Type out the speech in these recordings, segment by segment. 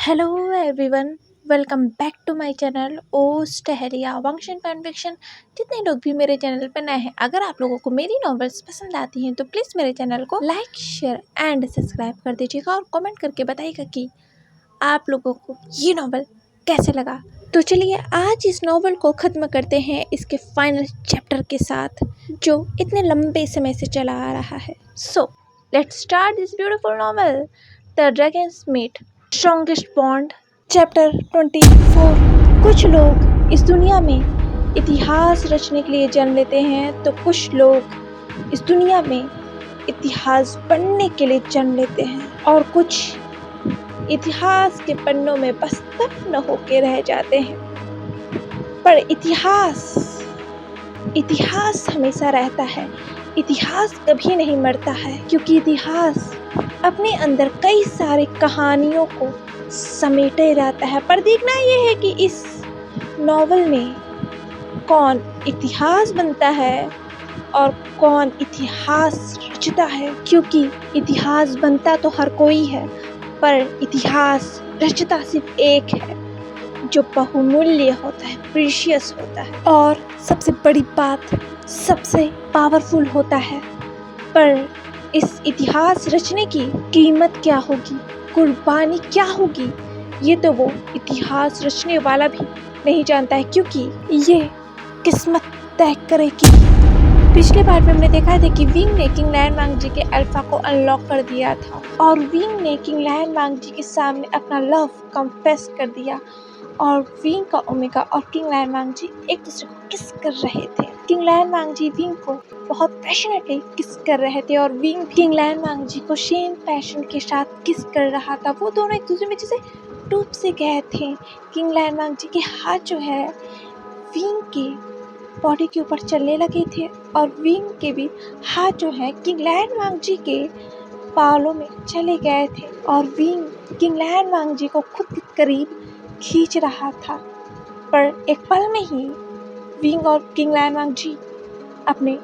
Hello everyone, welcome back to my channel ओस्ट टहरिया वंक्शन कन्विक्शन। जितने लोग भी मेरे चैनल पर नए हैं, अगर आप लोगों को मेरी नॉवेल्स पसंद आती हैं तो प्लीज़ मेरे चैनल को लाइक शेयर एंड सब्सक्राइब कर दीजिएगा और कमेंट करके बताइएगा कि आप लोगों को ये नॉवेल कैसे लगा। तो चलिए आज इस नॉवेल को ख़त्म करते हैं इसके फाइनल चैप्टर के साथ, जो इतने लंबे समय से चला आ रहा है। So let's start this beautiful novel, the dragon's meet strongest bond, chapter 24। कुछ लोग इस दुनिया में इतिहास रचने के लिए जन्म लेते हैं तो कुछ लोग इस दुनिया में इतिहास बनने के लिए जन्म लेते हैं और कुछ इतिहास के पन्नों में बस दफन होके रह जाते हैं। पर इतिहास हमेशा रहता है। इतिहास कभी नहीं मरता है, क्योंकि इतिहास अपने अंदर कई सारे कहानियों को समेटे रहता है। पर देखना यह है कि इस नॉवल में कौन इतिहास बनता है और कौन इतिहास रचता है, क्योंकि इतिहास बनता तो हर कोई है, पर इतिहास रचता सिर्फ एक है जो बहुमूल्य होता है, प्रीशियस होता है और सबसे बड़ी बात सबसे पावरफुल होता है। पर इस इतिहास रचने की कीमत क्या होगी, कुर्बानी क्या होगी, ये तो वो इतिहास रचने वाला भी नहीं जानता है, क्योंकि ये किस्मत तय करेगी। पिछले पार्ट में हमने देखा था कि विंग ने किंग लायन वांग जी के अल्फा को अनलॉक कर दिया था और विंग ने किंग लायन वांग जी के सामने अपना लव कन्फेस कर दिया और विंग का ओमेगा और किंग लायन वांग जी एक दूसरे को किस कर रहे थे। किंग लायन वांग जी विंग को बहुत पैशनेटली किस कर रहे थे और विंग किंग लायन वांग जी को सेम पैशन के साथ किस कर रहा था। वो दोनों एक दूसरे में जैसे डूब से गए थे। किंग लायन वांग जी के हाथ जो है विंग के बॉडी के ऊपर चलने लगे थे और विंग के भी हाथ जो है किंग लायन वांग जी के बालों में चले गए थे और विंग किंग लायन वांग जी को खुद के करीब खींच रहा था। पर एक पल में ही विंग और किंग लायन वांग जी अपने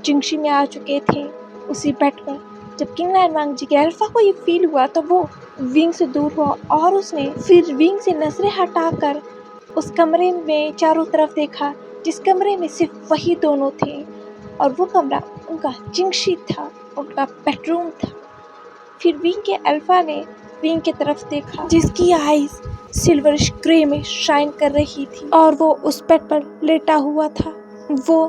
जिंगशी में आ चुके थे उसी बेड पर। जब किंग लायन वांग जी के अल्फा को ये फील हुआ तो वो विंग से दूर हुआ और उसने फिर विंग से नजरें हटाकर उस कमरे में चारों तरफ देखा, जिस कमरे में सिर्फ वही दोनों थे और वो कमरा उनका जिंगशी था, उनका बेडरूम था। फिर विंग के अल्फा ने विंग की तरफ देखा, जिसकी आईज सिल्वरिश ग्रे में शाइन कर रही थी और वो उस बेड पर लेटा हुआ था। वो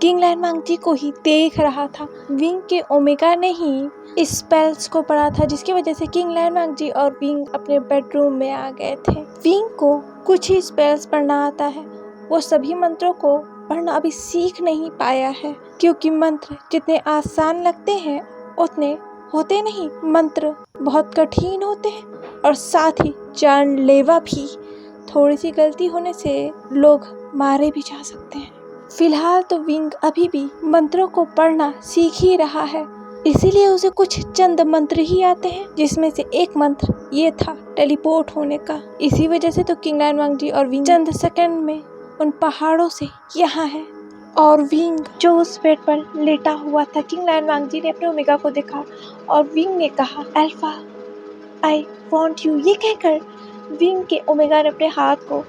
किंग लायन वांग जी को ही देख रहा था। विंग के ओमेगा ने ही इस स्पेल्स को पढ़ा था, जिसकी वजह से किंग लायन वांग जी और विंग अपने बेडरूम में आ गए थे। विंग को कुछ ही स्पेल्स पढ़ना आता है, वो सभी मंत्रों को पढ़ना अभी सीख नहीं पाया है, क्योंकि मंत्र जितने आसान लगते हैं उतने होते नहीं। मंत्र बहुत कठिन होते हैं और साथ ही जानलेवा भी। थोड़ी सी गलती होने से लोग मारे भी जा सकते हैं। फिलहाल तो विंग अभी भी मंत्रों को पढ़ना सीख ही रहा है, इसीलिए उसे कुछ चंद मंत्र ही आते हैं, जिसमें से एक मंत्र ये था टेलीपोर्ट होने का। इसी वजह से तो किंग लायन वांग जी और विंग चंद सेकंड में उन पहाड़ों से यहाँ है। और विंग जो उस बेड पर लेटा हुआ था, किंग लायन वांग जी ने अपने ओमेगा को देखा और विंग ने कहा अल्फा आई वांट यू। ये कहकर विंग के ओमेगा ने अपने हाथ को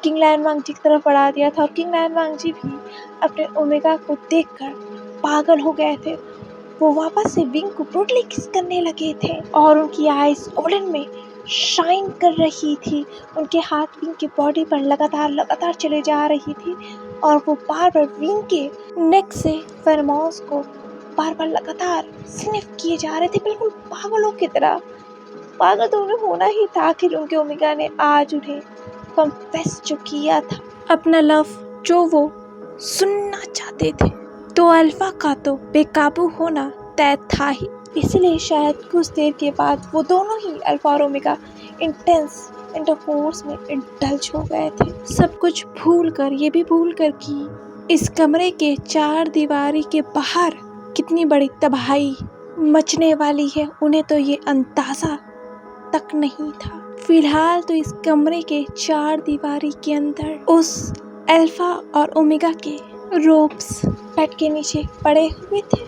किंग लायन वांग जी की तरफ बढ़ा दिया था और किंग लायन वांग जी भी अपने ओमेगा को देखकर पागल हो गए थे। वो वापस से विंग को ब्रूटली किस करने लगे थे और उनकी आईज गोल्डन में शाइन कर रही थी। उनके हाथ विंग की बॉडी पर लगातार चले जा रही थी और वो बार बार विंग के नेक से फेरोमोन्स को बार बार लगातार स्निफ किए जा रहे थे, बिल्कुल पागलों की तरह। पागल तो उन्हें होना ही था, आखिर उनके ओमेगा ने आज उन्हें कन्फेस जो किया था अपना लव, जो वो सुनना चाहते थे। तो अल्फा का तो बेकाबू होना तय था ही, इसलिए शायद कुछ देर के बाद वो दोनों ही अल्फा और ओमेगा इंटेंस इंटरकोर्स में इंडल्ज हो गए थे। सब कुछ भूल कर, ये भी भूल कर कि इस कमरे के चार दीवारी के बाहर कितनी बड़ी तबाही मचने वाली है, उन्हें तो ये अंदाजा तक नहीं था। फिलहाल तो इस कमरे के चार दीवारी के अंदर उस अल्फा और ओमेगा के रोब्स बेड के नीचे पड़े हुए थे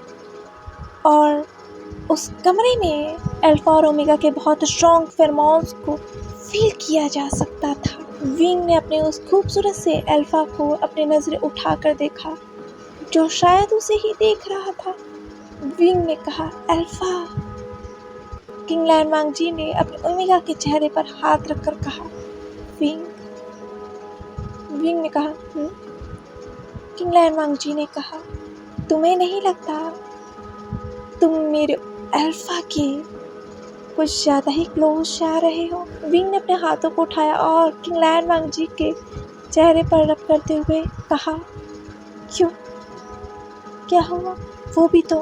और उस कमरे में अल्फा और ओमेगा के बहुत स्ट्रॉन्ग फेरोमोन्स को फील किया जा सकता था। विंग ने अपने उस खूबसूरत से अल्फा को अपनी नज़रें उठाकर देखा, जो शायद उसे ही देख रहा था। विंग ने कहा, अल्फा। किंग लैनवांगजी ने अपने ओमेगा के चेहरे पर हाथ रखकर कहा, विंग। विंग ने कहा, किंग लैनवांगजी ने कहा, तुम्हें नहीं लगता तुम मेरे अल्फा के कुछ ज़्यादा ही क्लोज जा रहे हो? विंग ने अपने हाथों को उठाया और किंग लैनवांगजी के चेहरे पर रब करते हुए कहा, क्यों, क्या हुआ? वो भी तो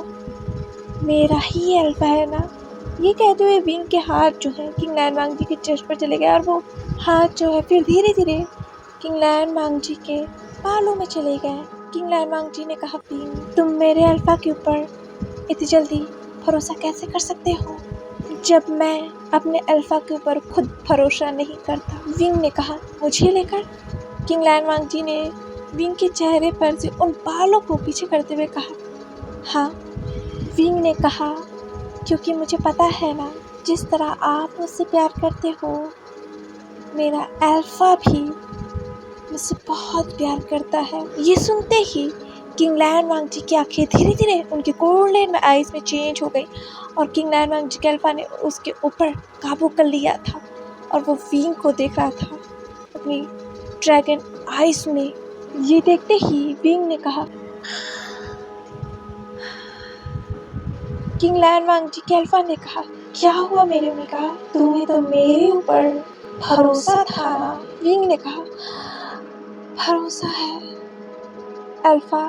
मेरा ही अल्फा है ना। ये कहते हुए विंग के हाथ जो है किंग लैनवांगजी के चेस्ट पर चले गए और वो हाथ जो है फिर धीरे धीरे किंग लैनवांगजी के बालों में चले गए। किंग लैनवांगजी ने कहा, विंग, तुम मेरे अल्फा के ऊपर इतनी जल्दी भरोसा कैसे कर सकते हो जब मैं अपने अल्फा के ऊपर खुद भरोसा नहीं करता? विंग ने कहा, मुझे लेकर? किंग लैनवांगजी ने विंग के चेहरे पर से उन बालों को पीछे करते हुए कहा, हाँ। विंग ने कहा, क्योंकि मुझे पता है ना, जिस तरह आप मुझसे प्यार करते हो, मेरा अल्फा भी मुझसे बहुत प्यार करता है। ये सुनते ही किंग लैनवांगजी की आंखें धीरे धीरे उनके गोल्डन आइज में चेंज हो गई और किंग लैनवांगजी के अल्फा ने उसके ऊपर काबू कर लिया था और वो विंग को देख रहा था अपनी ड्रैगन आइज में। ये देखते ही विंग ने कहा, किंग लैनवांगजी के अल्फा ने कहा, क्या हुआ मेरे ओमेगा? तुम्हें तो मेरे ऊपर भरोसा था ना? विंग ने कहा, भरोसा है अल्फा।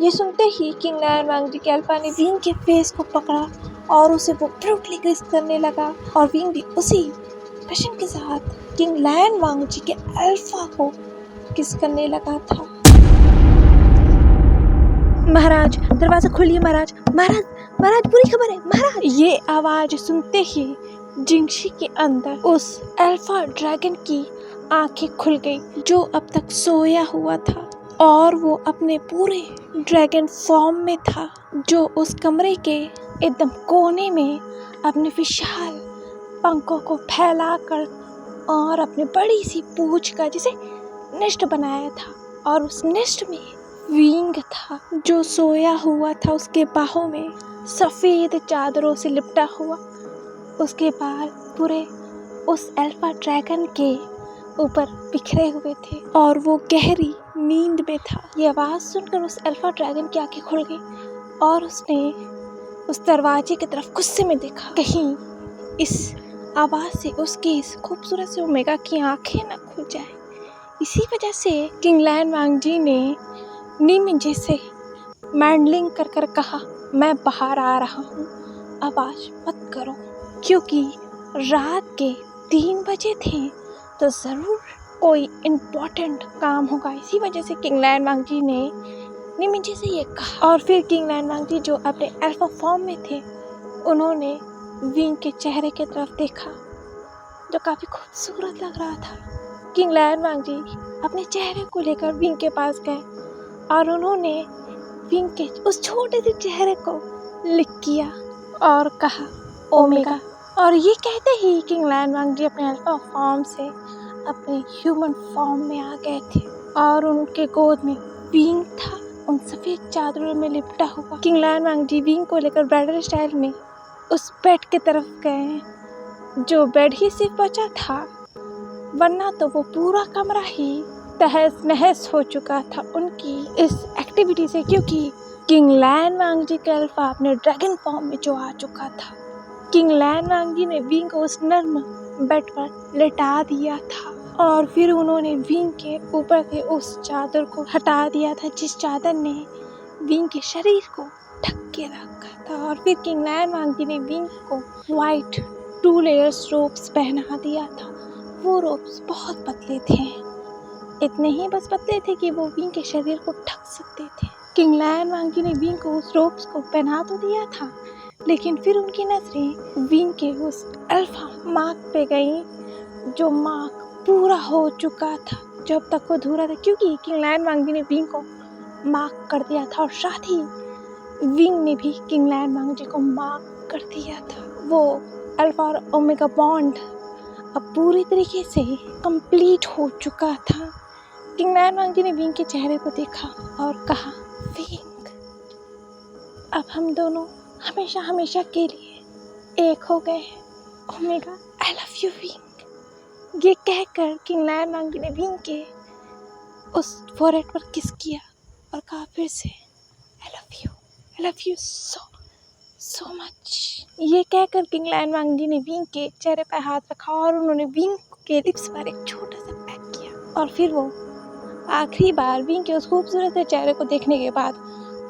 ये सुनते ही किंग लैनवांगजी के अल्फा ने विंग के फेस को पकड़ा और उसे वो ब्रूटली किस करने लगा और विंग भी उसी पैशन के साथ किंग लैनवांगजी के अल्फा को किस करने लगा था। महाराज, दरवाजा खोलिए महाराज, महाराज, महाराज, बुरी खबर है महाराज। ये आवाज सुनते ही जिंगशी के अंदर उस अल्फा ड्रैगन की आंखें खुल गई जो अब तक सोया हुआ था और वो अपने पूरे ड्रैगन फॉर्म में था, जो उस कमरे के एकदम कोने में अपने विशाल पंखों को फैलाकर और अपने बड़ी सी पूंछ का जिसे नेस्ट बनाया था और उस नेस्ट में विंग था जो सोया हुआ था, उसके बाहों में सफ़ेद चादरों से लिपटा हुआ, उसके बाल पूरे उस अल्फा ड्रैगन के ऊपर बिखरे हुए थे और वो गहरी नींद में था। ये आवाज़ सुनकर उस अल्फा ड्रैगन की आंखें खुल गई और उसने उस दरवाजे की तरफ गुस्से में देखा, कहीं इस आवाज़ से उसकी इस खूबसूरत से ओमेगा की आंखें न खुल जाए। इसी वजह से किंग लैनवांगजी ने निमिंजे से मैंडलिंग कर कर कहा, मैं बाहर आ रहा हूँ, आवाज़ मत करो, क्योंकि रात के 3 बजे थे तो ज़रूर कोई इम्पोर्टेंट काम होगा। इसी वजह से किंग लैनवांगजी ने निमिंजे से ये कहा और फिर किंग लैनवांगजी जो अपने अल्फा फॉर्म में थे, उन्होंने विंग के चेहरे की तरफ देखा जो काफ़ी खूबसूरत लग रहा था। किंग लैनवांगजी अपने चेहरे को लेकर विंग के पास गए और उन्होंने विंग के उस छोटे से चेहरे को लिक किया और कहा, ओमेगा। और ये कहते ही किंग लैनवांगजी अपने अल्फा फॉर्म से अपने ह्यूमन फॉर्म में आ गए थे और उनके गोद में विंग था, उन सफ़ेद चादरों में लिपटा हुआ। किंग लैनवांगजी विंग को लेकर ब्राइडल स्टाइल में उस बेड की तरफ गए, जो बेड ही सिर्फ बचा था, वरना तो वो पूरा कमरा ही तहस नहस हो चुका था उनकी इस एक्टिविटी से, क्योंकि किंग लैनवांगजी के अल्फा अपने ड्रैगन फॉर्म में जो आ चुका था। किंग लैनवांगजी ने विंग को उस नर्म बेड पर लेटा दिया था और फिर उन्होंने विंग के ऊपर से उस चादर को हटा दिया था जिस चादर ने विंग के शरीर को ढक के रखा था। और फिर किंग लैनवांगजी ने विंग को वाइट 2 लेयर्स रोब्स पहना दिया था। वो रोब्स बहुत पतले थे, इतने ही बस पतले थे कि वो विंग के शरीर को ढक सकते थे। किंग लैनवांगजी ने विंग को उस रोब्स को पहना तो दिया था, लेकिन फिर उनकी नज़रें विंग के उस अल्फा मार्क पे गई जो मार्क पूरा हो चुका था, जब तक वो अधूरा था, क्योंकि किंग लैनवांगजी ने विंग को मार्क कर दिया था और साथ ही विंग ने भी किंग लैनवांगजी को मार्क कर दिया था। वो अल्फा और ओमेगा बॉन्ड अब पूरी तरीके से कंप्लीट हो चुका था। किंग लायन वांग जी ने विंग के चेहरे को देखा और कहा, विंग, अब हम दोनों हमेशा हमेशा के लिए एक हो गए हैं। Omega, I love you wing. ये कहकर किंग लायन वांग जी ने विंग के उस फोरहेड पर किस किया और कहा फिर से, I love you so much. ये कहकर किंग लायन वांग जी ने विंग के चेहरे पर हाथ रखा और उन्होंने विंग के लिप्स पर एक छोटा सा पैक किया। और फिर वो आखिरी बार विंग के उस खूबसूरत से चेहरे को देखने के बाद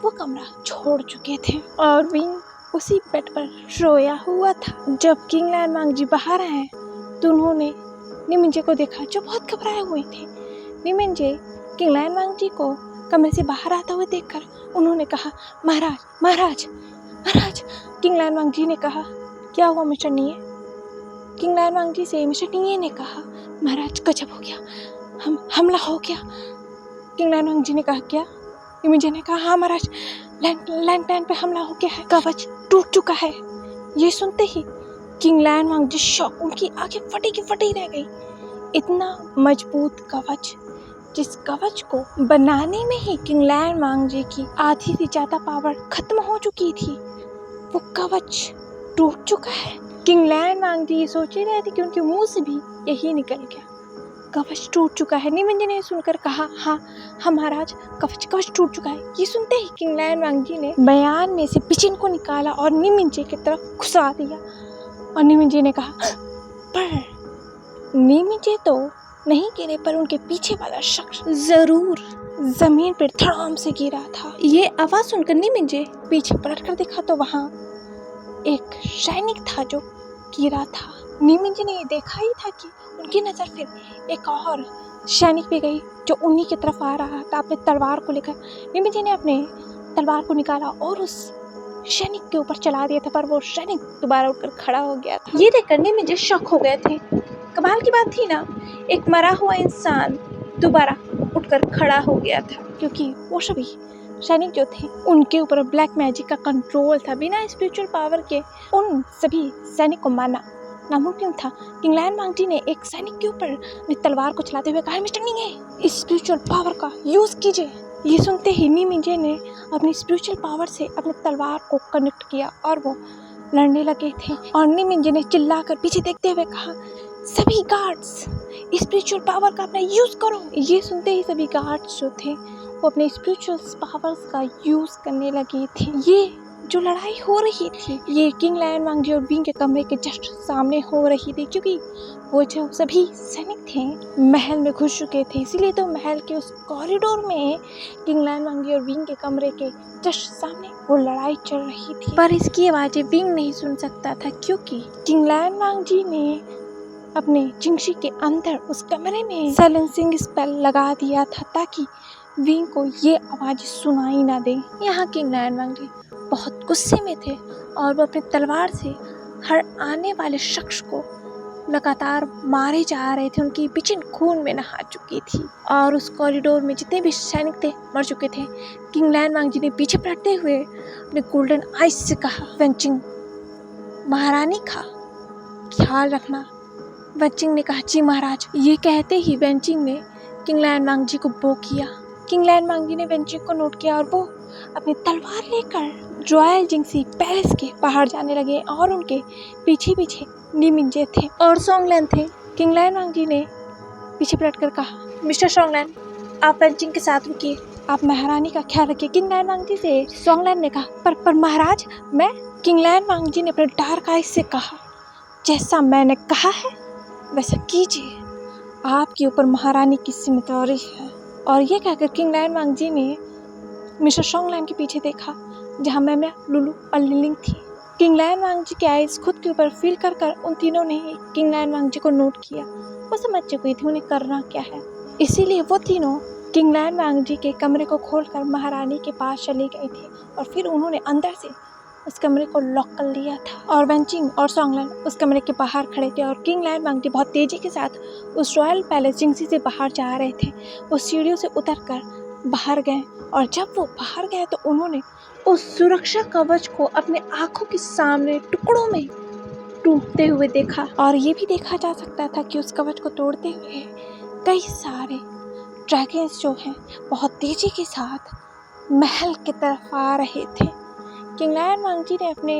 वो कमरा छोड़ चुके थे और विंग उसी बेड पर रोया हुआ था। जब किंग लायन वांग जी बाहर आए तो उन्होंने निमिंजे को देखा जो बहुत घबराए हुए थे। निमिंजे किंग लायन वांग जी को कमरे से बाहर आता हुआ देखकर उन्होंने कहा, महाराज महाराज महाराज। किंग लायन वांग जी ने कहा, क्या हुआ मिस्टर निये? किंग लायन वांग जी से मिस्टर निये ने कहा, महाराज गजब हो गया, हमला हो गया। किंग लायन वांग जी ने कहा, क्या? निमिंजे ने कहा, हाँ महाराज, लैंड पे हमला हो गया है, कवच टूट चुका है। ये सुनते ही किंग लायन वांग जी शॉक, उनकी आंखें फटी की फटी रह गई। इतना मजबूत कवच, जिस कवच को बनाने में ही किंग लायन वांग जी की आधी से ज्यादा पावर खत्म हो चुकी थी, वो कवच टूट चुका है। किंग लायन वांग जी ये सोच ही रहे थे कि उनके मुंह से भी यही निकल गया, कवच टूट चुका है। निमिंजे ने सुनकर कहा, हाँ महाराज, कवच टूट चुका है। ये सुनते ही किंग लायन वांग जी ने बयान में से पिचिन को निकाला और निमिंजे की तरफ घुसा दिया। और निमिंजे ने कहा, पर निमिंजे तो नहीं गिरे, पर उनके पीछे वाला शख्स जरूर जमीन पर धड़ाम से गिरा था। ये आवाज सुनकर निमिंजे पीछे पलट कर देखा तो वहाँ एक सैनिक था जो गिरा था। निमिंजे ने ये देखा ही था कि उनकी नजर फिर एक और सैनिक पे गई जो उन्हीं की तरफ आ रहा था अपने तलवार को लेकर। निमिंजे ने अपने तलवार को निकाला और उस सैनिक के ऊपर चला दिया था, पर वो सैनिक दोबारा उठकर खड़ा हो गया था। ये देखकर निमिंजे शॉक हो गए थे। कमाल की बात थी ना, एक मरा हुआ इंसान दोबारा उठकर खड़ा हो गया था, क्योंकि वो सभी सैनिक जो थे उनके ऊपर ब्लैक मैजिक का कंट्रोल था। बिना स्पिरिचुअल पावर के उन सभी सैनिक को मारना नामुमकिन था। किंग लायन वांग जी ने एक सैनिक के ऊपर अपनी तलवार को चलाते हुए कहा, मिस्टर निये, स्पिरिचुअल पावर का यूज कीजिए। ये सुनते ही निमिंजे ने अपनी स्पिरिचुअल पावर से अपनी तलवार को कनेक्ट किया और वो लड़ने लगे थे। और निमिंजे ने चिल्लाकर पीछे देखते हुए कहा, सभी गार्ड्स स्पिरिचुअल पावर का अपना यूज करो। ये सुनते ही सभी गार्ड्स जो थे वो अपने स्पिरिचुअल पावर्स का यूज करने लगे थे। ये जो लड़ाई हो रही थी ये किंग लायन वांग जी और विंग के कमरे के जस्ट सामने हो रही थी, क्योंकि वो जो सभी सैनिक थे महल में घुस चुके थे। इसीलिए तो महल के उस कॉरिडोर में किंग लायन वांग जी और विंग के कमरे के जस्ट सामने वो लड़ाई चल रही थी। पर इसकी आवाजें विंग नहीं सुन सकता था, क्योंकि किंग लायन वांग जी ने अपने चिंगशी के अंदर उस कमरे में साइलेंसिंग स्पेल लगा दिया था ताकि विंग को ये आवाज सुनाई ना दे। यहाँ किंग लायन वांग जी बहुत गुस्से में थे और वो अपनी तलवार से हर आने वाले शख्स को लगातार मारे जा रहे थे। उनकी पिचिन खून में नहा चुकी थी और उस कॉरिडोर में जितने भी सैनिक थे मर चुके थे। किंग लायन वांग जी ने पीछे पलटते हुए अपने गोल्डन आइज से कहा, वेंचिंग, महारानी का ख्याल रखना। वेंचिंग ने कहा, जी महाराज। ये कहते ही वेंचिंग ने किंग लायन वांग जी को बो किया। किंग लायन वांग जी ने वेंचिंग को नोट किया और वो अपनी तलवार लेकर रॉयल जिंगसी पैलेस के बाहर जाने लगे और उनके पीछे पीछे निमिंजे थे और सोंगलैन थे। किंग लायन वांग जी ने पीछे पलटकर कहा, मिस्टर सोंगलैन, आप वेंचिंग के साथ रुकिए, आप महारानी का ख्याल रखिए। किंग लायन वांग जी से सोंगलैन ने कहा, पर महाराज मैं। किंग लायन वांग जी ने अपने डार्क आइज से कहा, जैसा मैंने कहा है वैसा कीजिए, आपके ऊपर महारानी की जिम्मेदारी है। और ये कहकर किंग लायन वांग जी ने मिस्टर सोंगलैन के पीछे देखा जहाँ मैम्या, लुलू और लिलिंग थी। किंग लायन वांग जी के आइज खुद के ऊपर फील कर कर उन तीनों ने ही किंग लायन वांग जी को नोट किया। वो समझ चुकी थी उन्हें करना क्या है, इसीलिए वो तीनों किंग लायन वांग जी के कमरे को खोलकर महारानी के पास चले गए थे और फिर उन्होंने अंदर से उस कमरे को लॉक कर लिया था। और वेंचिंग और सोंगलैन उस कमरे के बाहर खड़े थे और किंग लायन वांग जी बहुत तेजी के साथ उस रॉयल पैलेस जिंगसी से बाहर जा रहे थे। वो सीढ़ियों से उतरकर बाहर गए और जब वो बाहर गए तो उन्होंने उस सुरक्षा कवच को अपने आंखों के सामने टुकड़ों में टूटते हुए देखा। और ये भी देखा जा सकता था कि उस कवच को तोड़ते हुए कई सारे ड्रैगन्स जो हैं बहुत तेजी के साथ महल की तरफ आ रहे थे। किंग लायन वांगजी ने अपने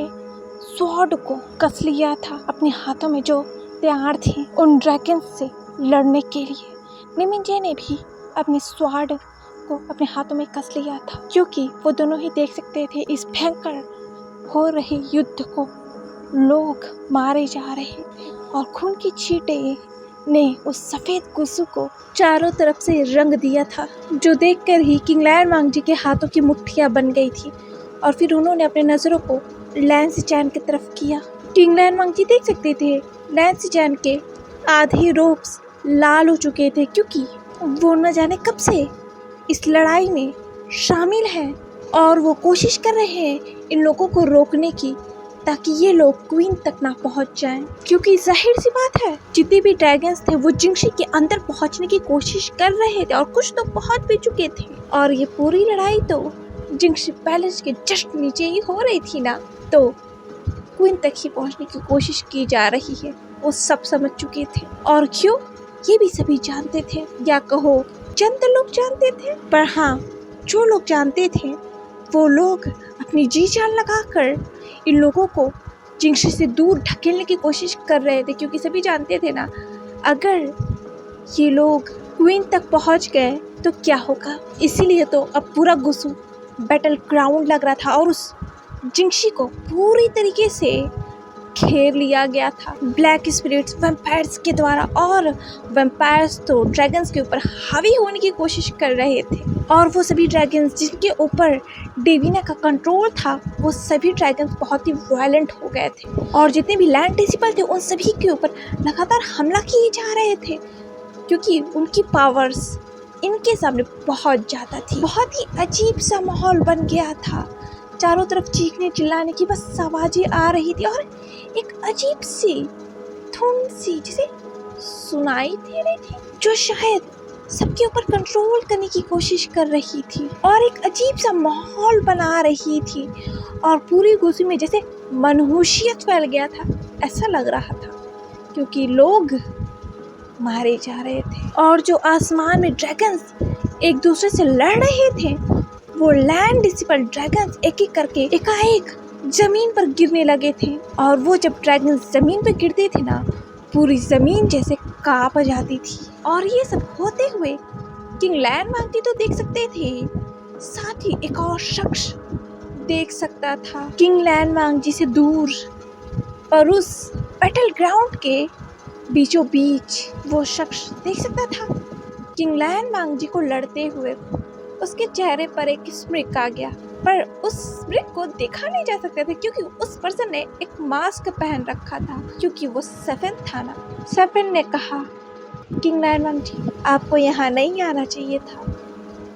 स्वॉर्ड को कस लिया था अपने हाथों में, जो तैयार थे उन ड्रैगन्स से लड़ने के लिए। निमिंजे ने भी अपने स्वॉर्ड को अपने हाथों में कस लिया था, क्योंकि वो दोनों ही देख सकते थे इस भयंकर हो रहे युद्ध को। लोग मारे जा रहे और खून की छींटे ने उस सफेद गुस्सू को चारों तरफ से रंग दिया था, जो देखकर ही किंग लायन वांगजी के हाथों की मुट्ठियां बन गई थी। और फिर उन्होंने अपने नजरों को लैन सिचैन की तरफ किया। किंग लायन वांगजी देख सकते थे लैन सिचैन के आधे रोब्स लाल हो चुके थे, क्योंकि वो न जाने कब से इस लड़ाई में शामिल है और वो कोशिश कर रहे हैं इन लोगों को रोकने की, ताकि ये लोग क्वीन तक ना पहुंच जाएं। क्योंकि जाहिर सी बात है, जितने भी ड्रैगन्स थे वो जिंगशी के अंदर पहुंचने की कोशिश कर रहे थे और कुछ तो पहुंच भी चुके थे। और ये पूरी लड़ाई तो जिंगशी पैलेस के जस्ट नीचे ही हो रही थी ना, तो क्वीन तक ही पहुंचने की कोशिश की जा रही है, वो सब समझ चुके थे। और क्यों, ये भी सभी जानते थे, या कहो चंद लोग जानते थे, पर हाँ, जो लोग जानते थे वो लोग अपनी जी जान लगाकर इन लोगों को जिंगशी से दूर ढकेलने की कोशिश कर रहे थे, क्योंकि सभी जानते थे ना, अगर ये लोग क्वीन तक पहुंच गए तो क्या होगा। इसीलिए तो अब पूरा गुस्सू बैटल ग्राउंड लग रहा था और उस जिंगशी को पूरी तरीके से घेर लिया गया था ब्लैक स्पिरिट्स वैम्पायर्स के द्वारा। और वैम्पायर्स तो ड्रैगन्स के ऊपर हावी होने की कोशिश कर रहे थे, और वो सभी ड्रैगन्स जिनके ऊपर डेविना का कंट्रोल था, वो सभी ड्रैगन्स बहुत ही वायलेंट हो गए थे। और जितने भी लैंड डिसिपल थे उन सभी के ऊपर लगातार हमला किए जा रहे थे, क्योंकि उनकी पावर्स इनके सामने बहुत ज़्यादा थी। बहुत ही अजीब सा माहौल बन गया था, चारों तरफ चीखने चिल्लाने की बस आवाजें आ रही थी, और एक अजीब सी धुन सी जिसे सुनाई दे रही थी, जो शायद सबके ऊपर कंट्रोल करने की कोशिश कर रही थी और एक अजीब सा माहौल बना रही थी। और पूरी गुस्से में जैसे मनहूसियत फैल गया था, ऐसा लग रहा था, क्योंकि लोग मारे जा रहे थे। और जो आसमान में ड्रैगन्स एक दूसरे से लड़ रहे थे, वो लैंड डिसिपल ड्रैगन्स एक एक करके एकाएक जमीन पर गिरने लगे थे। और वो जब ड्रैगन्स जमीन पर गिरते थे ना, पूरी जमीन जैसे कांप जाती थी। और ये सब होते हुए किंग लायन वांगजी तो देख सकते थे, साथ ही एक और शख्स देख सकता था किंग लायन वांगजी से दूर, पर उस बैटल ग्राउंड के बीचों बीच वो शख्स देख सकता था किंग लायन वांगजी को लड़ते हुए। उसके चेहरे पर एक स्मृक आ गया, पर उस स्मृक को देखा नहीं जा सकता था, क्योंकि उस पर्सन ने एक मास्क पहन रखा था, क्योंकि वो सेफन था ना। सेफन ने कहा, किंग लायन वांगजी, आपको यहाँ नहीं आना चाहिए था,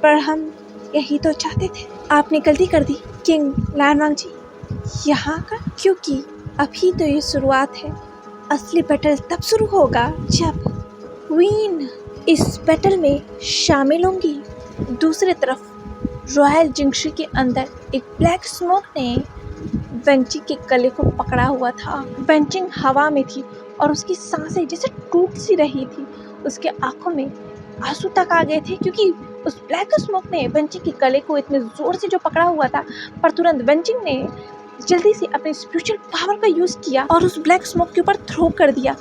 पर हम यही तो चाहते थे। आपने गलती कर दी किंग लायन वांगजी, यहाँ का, क्योंकि अभी तो ये शुरुआत है। असली बैटल तब शुरू होगा जब क्वीन इस बैटल में शामिल होंगी। दूसरी तरफ रॉयल जिंगशी के अंदर एक ब्लैक स्मोक ने वेंचिंग के गले को पकड़ा हुआ था। वेंचिंग हवा में थी और उसकी सांसें जैसे टूट सी रही थी। उसके आंखों में आंसू तक आ गए थे, क्योंकि उस ब्लैक स्मोक ने वेंचिंग के गले को इतने जोर से जो पकड़ा हुआ था, पर तुरंत वेंचिंग ने जल्दी से अपने स्पिरिचुअल पावर का यूज किया और उस ब्लैक स्मोक के ऊपर थ्रो कर दिया,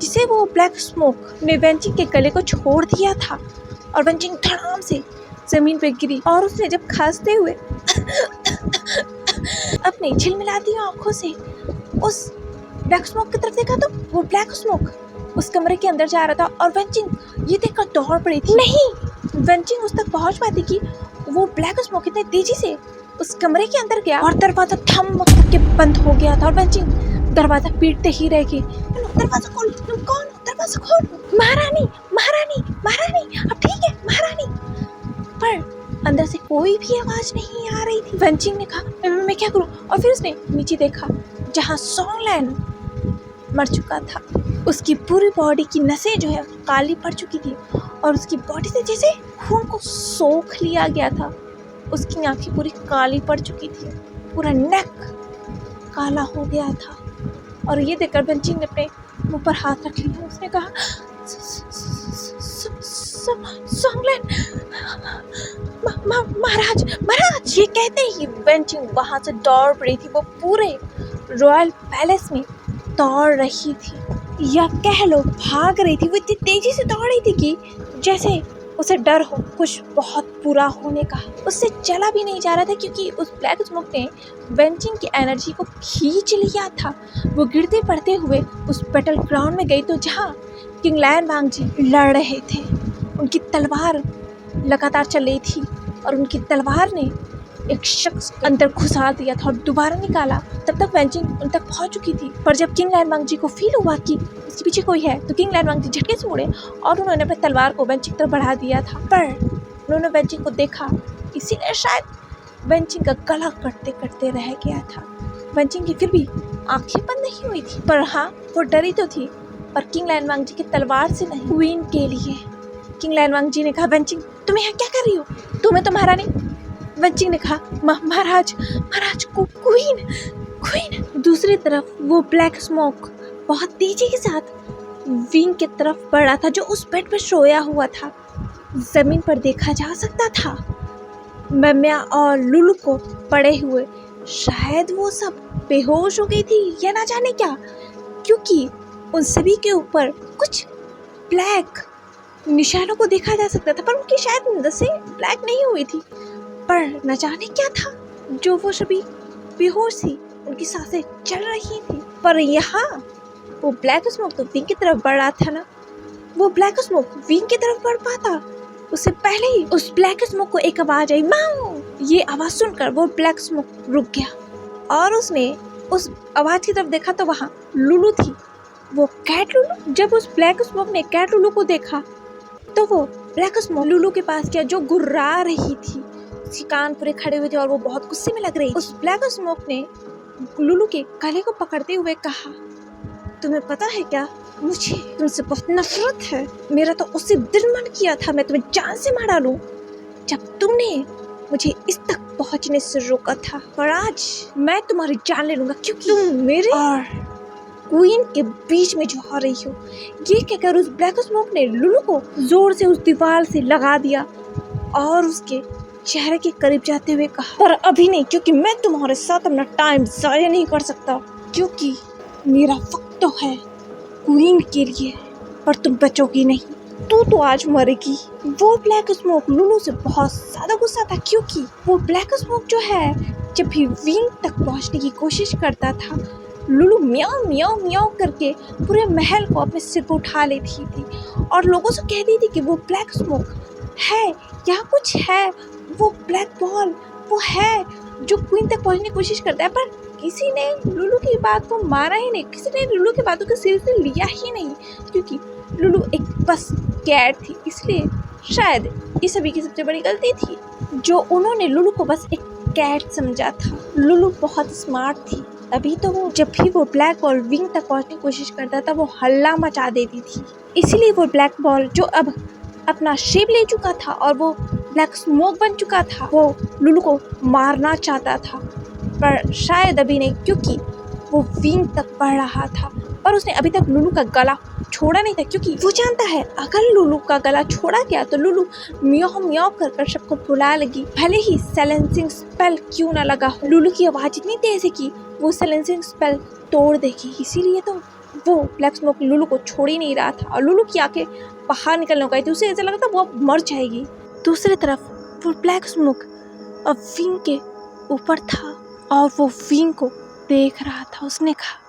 जिसे वो ब्लैक स्मोक ने वेंचिंग के गले को छोड़ दिया था। और वेंचिंग धड़ाम से जमीन पे गिरी और उसने जब खांसते हुए अपनी झिलमिलाती आंखों से उस ब्लैक स्मोक की तरफ देखा, तो वो ब्लैक स्मोक उस कमरे के अंदर जा रहा था। और वेंचिंग ये देखकर दौड़ पड़ी थी। नहीं, वेंचिंग उस तक पहुंच पाती कि वो ब्लैक स्मोक इतने तेजी से उस कमरे के अंदर गया और दरवाजा थम करके बंद हो गया था। और वेंचिंग दरवाजा पीटते ही रह गई, दरवाजा खोल, तुम कौन हो, दरवाजा खोल। महारानी महारानी महारानी, अब ठीक है महारानी। पर अंदर से कोई भी आवाज नहीं आ रही थी। वेंचिंग ने कहा, मैं क्या करूं। और फिर उसने नीचे देखा, जहां सोंगलैन मर चुका था। उसकी पूरी बॉडी की नसें जो है काली पड़ चुकी थी और उसकी बॉडी से जैसे खून को सोख लिया गया था। उसकी आंखें पूरी काली पड़ चुकी थी, पूरा नेक काला हो गया था। और ये देखकर बेंचिंग ने अपने मुंह पर हाथ रख लिया। उसने कहा, सॉन्गलैन, महाराज महाराज। ये कहते ही बेंचिंग वहां से दौड़ रही थी। वो पूरे रॉयल पैलेस में दौड़ रही थी, या कह लो भाग रही थी। वो इतनी तेजी से दौड़ रही थी कि जैसे उसे डर हो कुछ बहुत बुरा होने का। उससे चला भी नहीं जा रहा था क्योंकि उस ब्लैक स्मोक ने बेंचिंग की एनर्जी को खींच लिया था। वो गिरते पड़ते हुए उस बैटल ग्राउंड में गई तो जहाँ किंग लायन वांग जी लड़ रहे थे। उनकी तलवार लगातार चल रही थी और उनकी तलवार ने एक शख्स अंदर घुसा दिया था और दोबारा निकाला। तब तक बेंचिंग उन तक पहुंच चुकी थी, पर जब किंग लायन वांग जी को फील हुआ कि इसके पीछे कोई है तो किंग लायन वांग जी झटके से मुड़े और उन्होंने अपने तलवार को बेंचिंग की तरफ बढ़ा दिया था। पर उन्होंने बेंचिंग को देखा, इसीलिए शायद बेंचिंग का गला कटते कटते रह गया था। बेंचिंग की फिर भी आंखें बंद नहीं हुई थी, पर हाँ वो डरी तो थी, पर किंग लायन वांग जी की तलवार से नहीं, क्वीन के लिए। किंग लायन वांग जी ने कहा, बेंचिंग तुम यहाँ क्या कर रही हो? तुम्हें तो महारानी। बेंचिंग ने कहा, महाराज महाराज को क्वीन। दूसरी तरफ वो ब्लैक स्मोक बहुत तेजी के साथ विंग की तरफ बढ़ रहा था जो उस बेड पर सोया हुआ था। जमीन पर देखा जा सकता था मम्या और लुलू को पड़े हुए। शायद वो सब बेहोश हो गई थी या ना जाने क्या, क्योंकि उन सभी के ऊपर कुछ ब्लैक निशानों को देखा जा सकता था, पर उनकी शायद नसें ब्लैक नहीं हुई थी। पर न जाने क्या था जो वो सभी बेहोश थी, उनकी सांसें चल रही थी। पर यहाँ वो ब्लैक स्मोक तो विंग की तरफ बढ़ रहा था ना, वो ब्लैक स्मोक विंग की तरफ बढ़ पाता उससे पहले ही उस ब्लैक स्मोक को एक आवाज आई, माऊ। ये आवाज सुनकर वो ब्लैक स्मोक रुक गया और उसने उस आवाज की तरफ देखा तो वहाँ लुलू थी, वो कैट लुलू। जब उस ब्लैक स्मोक ने कैट लुलू को देखा तो वो ब्लैक स्मोक लुलू के पास गया जो गुर्रा रही थी। उसके कान पूरे खड़े हुए थे और वो बहुत गुस्से में लग रही। उस ब्लैक स्मोक ने लुलू के गले को पकड़ते हुए कहा, तुम्हें पता है क्या, मुझे तुमसे बहुत नफरत है। मेरा तो उसी दिन मन किया था मैं तुम्हें जान से मार डालूं जब तुमने मुझे इस तक पहुंचने से रोका था, पर आज मैं तुम्हारी जान ले लूंगा क्योंकि तुम मेरे और क्वीन के बीच में जो आ रही हो। ये कहकर उस ब्लैक स्मोक ने लुलू को जोर से उस दीवार से लगा दिया और उसके चेहरे के करीब जाते हुए कहा, पर अभी नहीं, क्योंकि मैं तुम्हारे साथ अपना टाइम जाया नहीं कर सकता, क्योंकि मेरा वक्त तो है क्वीन के लिए, पर तुम बचोगी नहीं, तू तो आज मरेगी। वो ब्लैक स्मोक लुलू से बहुत ज्यादा गुस्सा था क्योंकि वो ब्लैक स्मोक जो है जब भी विंग तक पहुंचने की कोशिश करता था, लुलू म्याऊ म्याऊ म्याऊ करके पूरे महल को अपने सिर पर उठा लेती थी और लोगों से कहती थी कि वो ब्लैक स्मोक है, यहाँ कुछ है, वो ब्लैक बॉल वो है जो क्वीन तक पहुंचने की कोशिश करता है। पर किसी ने लुलू की बात को माना ही नहीं, किसी ने लुलू की बातों को सीरियसली लिया ही नहीं, क्योंकि लुलू एक बस कैट थी। इसलिए शायद ये सभी की सबसे बड़ी गलती थी जो उन्होंने लुलू को बस एक कैट समझा था। लुलू बहुत स्मार्ट थी, तभी तो वो जब भी वो ब्लैक बॉल विंग तक पहुंचने की कोशिश करता था वो हल्ला मचा देती थी। इसीलिए वो ब्लैक बॉल जो अब अपना शेप ले चुका था और वो ब्लैक स्मोक बन चुका था, वो लुलू को मारना चाहता था, पर शायद अभी नहीं, क्योंकि वो विंग तक बढ़ रहा था। पर उसने अभी तक लुलू का गला छोड़ा नहीं था, क्योंकि वो जानता है अगर लुलू का गला छोड़ा गया तो लुलू म्याऊ म्याऊ कर सबको बुला लगी, भले ही साइलेंसिंग स्पेल क्यों ना लगा हो। लुलू की आवाज इतनी तेज है कि वो साइलेंसिंग स्पेल तोड़ देगी, इसीलिए तो वो ब्लैक स्मोक लुलू को छोड़ ही नहीं रहा था और लुलू की आंखें बाहर निकलने गई थी, उसे ऐसा लगा था वो मर जाएगी। दूसरी तरफ वो ब्लैक स्मोक अब विंग के ऊपर था और वो विंग को देख रहा था। उसने कहा,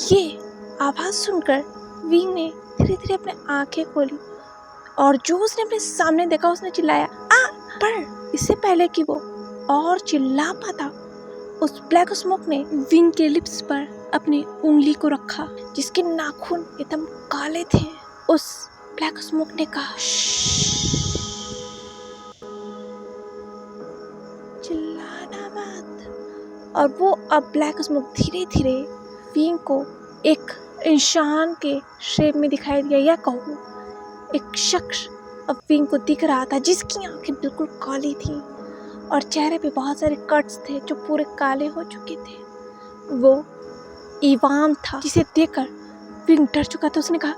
ये आवाज सुनकर विंग ने धीरे धीरे अपने आंखें खोली और जो उसने अपने सामने देखा उसने चिल्लाया, आ! पर इससे पहले कि वो और चिल्ला पाता, उस ब्लैक स्मोक ने विंग के लिप्स पर अपनी उंगली को रखा जिसके नाखून एकदम काले थे। उस ब्लैक स्मोक ने कहा, चिल्लाना मत। और वो अब ब्लैक स्मोक धीरे धीरे विंग को एक इंसान के शेप में दिखाई दिया, या कहूँ एक शख्स अब विंग को दिख रहा था, जिसकी आंखें बिल्कुल काली थीं और चेहरे पे बहुत सारे कट्स थे जो पूरे काले हो चुके थे। वो इवान था, जिसे देखकर विंग डर चुका था। उसने कहा,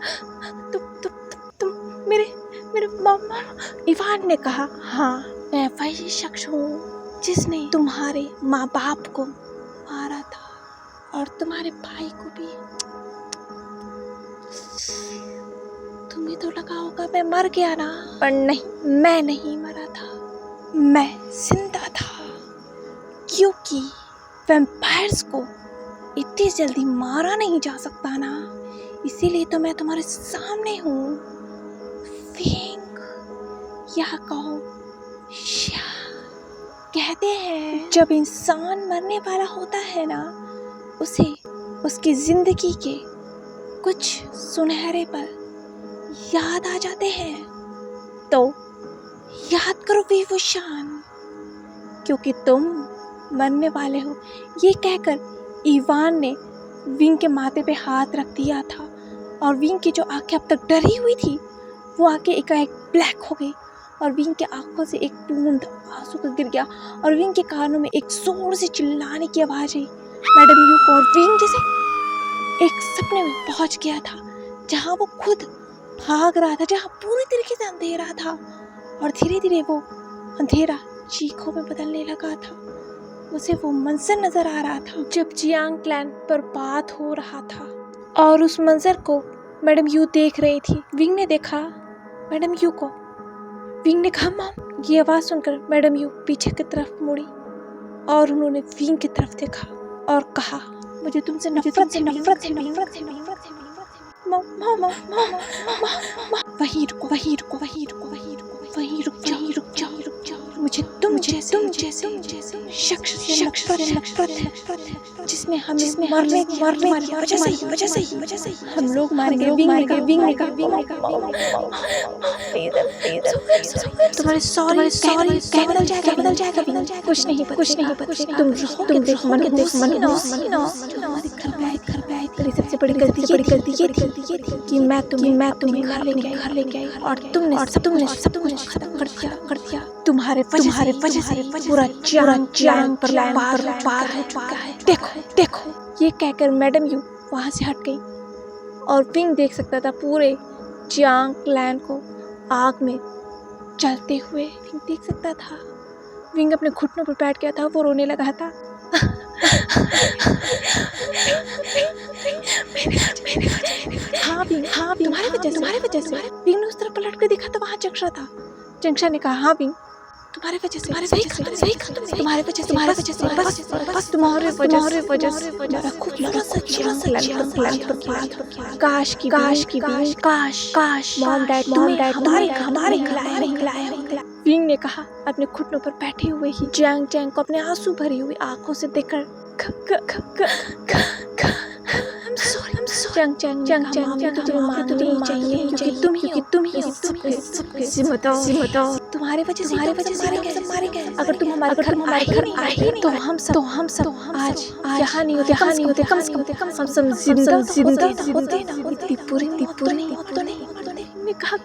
तुम मेरे मामा। इवान ने कहा, हाँ, मैं वही शख्स हूँ जिसने तुम्हारे माँ बाप को मारा था और तुम्हारे भाई को भी। तुम्हें तो लगा होगा मैं मर गया ना, पर नहीं, मैं नहीं मरा था, मैं जिंदा था, क्योंकि वैम्पायर्स को इतनी जल्दी मारा नहीं जा सकता ना, इसीलिए तो मैं तुम्हारे सामने हूँ। विंग, यह कहो श्या। कहते हैं जब इंसान मरने वाला होता है ना, उसे उसकी जिंदगी के कुछ सुनहरे पल याद आ जाते हैं। तो याद करो विभूषण, क्योंकि तुम मरने वाले हो। ये कहकर इवान ने विंग के माथे पे हाथ रख दिया था और विंग की जो आंखें अब तक डरी हुई थी, वो आंखें एकाएक ब्लैक हो गई और विंग के आंखों से एक बूंद आंसू का गिर गया और विंग के कानों में एक जोर से चिल्लाने की आवाज आई। मैडम यू को और विंग जैसे एक सपने में पहुंच गया था, जहां वो खुद भाग रहा था, जहां पूरी तरीके से अंधेरा था और धीरे धीरे वो अंधेरा चीखों में बदलने लगा था। उसे वो मंजर नजर आ रहा था जब जियांग क्लैन पर बात हो रहा था और उस मंजर को मैडम यू देख रही थी। विंग ने देखा मैडम यू को। विंग ने कहा, मॉम। ये आवाज़ सुनकर मैडम यू पीछे की तरफ मुड़ी और उन्होंने विंग की तरफ देखा और कहा, मुझे तुमसे नफरत है। वहीं रुक जाओ। मुझे तुम जैसे शख्स जिसने हमें मरने की वजह से हम लोग मारे गए। विंग ने कहा, तुम्हारे सॉरी क्या बदल जाएगा। कुछ नहीं बदलेगा। तुम सबसे बड़ी गलती ये थी कि मैं तुम्हें घर लेके आई और तुमने सब कुछ खत्म कर दिया। तुम्हारे वजह से पूरा चांग पर पार हो चुका है। देखो। ये कहकर मैडम यू वहाँ से हट गई और विंग देख सकता था पूरे जियांग क्लैन को आग में जलते हुए। विंग देख सकता था। विंग अपने घुटनों पर बैठ गया था, वो रोने लगा था। हाँ विंग, तुम्हारे वजह से। विंग ने उस तरफ पलट कर देखा तो वहाँ जंक्शा था। जंक्शा ने कहा, हाँ विंग, तुम्हारे वजह से काश मॉम डैड हमारे खिलाए। विंग ने कहा अपने घुटनों पर बैठे हुए ही जियांग को अपने आंसू भरी हुई आंखों से देखकर, चंग तुम्हें माननी चाहिए क्योंकि तुम ही बताओ। तुम्हारे वजह से मारे गए। अगर तुम हमारे घर आए तो हम सब आज यहाँ नहीं होते। कम से कम हम सब जिंदा होते ना। इतनी पूरी मौत तो नहीं। मैं कहा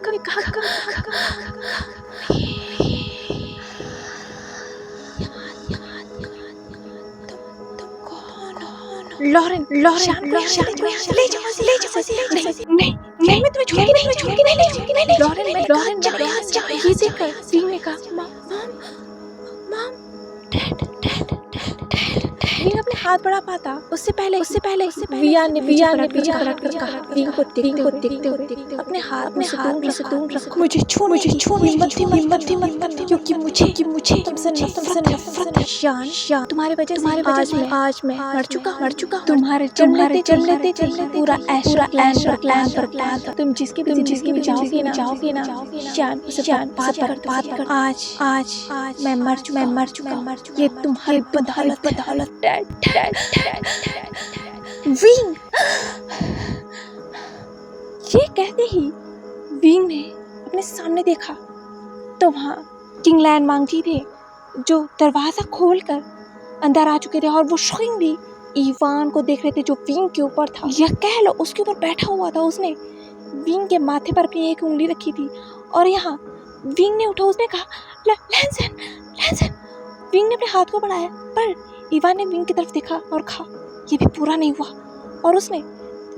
लॉरेन ले जाओ। नहीं मैं तुम्हें छोड़ूंगी नहीं। लॉरेन ये देखकर विंग ने कहा, मॉम डैड। विंग अपने हाथ बढ़ा पाता उससे पहले वियान ने पीछे पलट कर कहा, विंग को देखते हुए अपने हाथ से दूर रखो। मुझे छू मत क्योंकि मुझे तुमसे नफरत है। शान तुम्हारे वजह से आज मैं मर चुका। तुम्हारे जन्म लेते पूरा ऐशर प्लान पर तुम जिसकी भी जाओगे ना शान बात कर। आज मैं मर चुका। ये तुम्हारी बदौलत डैड। विंग, ये कहते ही विंग ने अपने सामने देखा तो वहाँ किंग लैन मांगजी थे जो दरवाजा खोलकर अंदर आ चुके थे और वो शुइंग भी इवान को देख रहे थे जो विंग के ऊपर था, या कह लो उसके ऊपर बैठा हुआ था। उसने विंग के माथे पर अपनी एक उंगली रखी थी और यहाँ विंग ने उठा, उसने कहा लैंसन लैंसन। विंग ने अपने हाथ को बढ़ाया पर इवान ने विंग की तरफ देखा और कहा ये भी पूरा नहीं हुआ, और उसने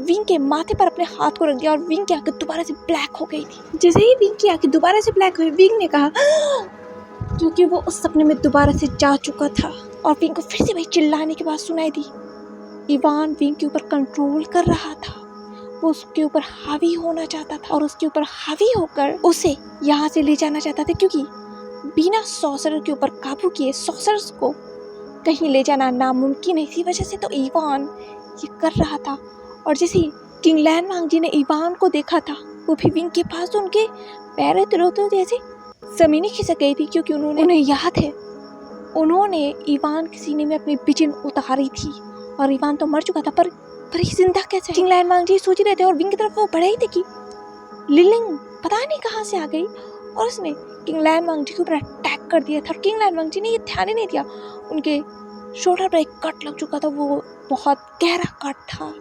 विंग के माथे पर अपने हाथ को रख दिया और विंग की आंखें दोबारा से ब्लैक हो गई थी। जैसे ही विंग की आंखें दोबारा से ब्लैक हुई, विंग ने कहा क्योंकि वो उस सपने में दोबारा से जा चुका था, और विंग को फिर से वही चिल्लाने की बात सुनाई दी। इवान विंग के ऊपर कंट्रोल कर रहा था, वो उसके ऊपर हावी होना चाहता था और उसके ऊपर हावी होकर उसे यहाँ से ले जाना चाहता था, क्योंकि बिना सॉर्सरर के ऊपर काबू किए सॉर्सरर्स को कहीं ले जाना नामुमकिन है। इसी वजह से तो इवान ये कर रहा था। और जैसे ही किंग लैनवांग जी ने इवान को देखा था, वो भी विंग के पास, तो उनके पैर रोते जैसे जमीनें खिसक गई थी, क्योंकि उन्हें याद है उन्होंने इवान के सीने में अपनी बिजन उतारी थी और इवान तो मर चुका था, पर ये जिंदा कैसे? किंग लैनवांग जी सोच रहे थे और विंग की तरफ वो बढ़े ही थे कि लिलिंग पता नहीं कहाँ से आ गई और उसने किंग लैनवांग जी के ऊपर अटैक कर दिया था। और किंग लैनवांग जी ने ये ध्यान ही नहीं दिया, उनके शोल्डर पर एक कट लग चुका था, वो बहुत गहरा कट था,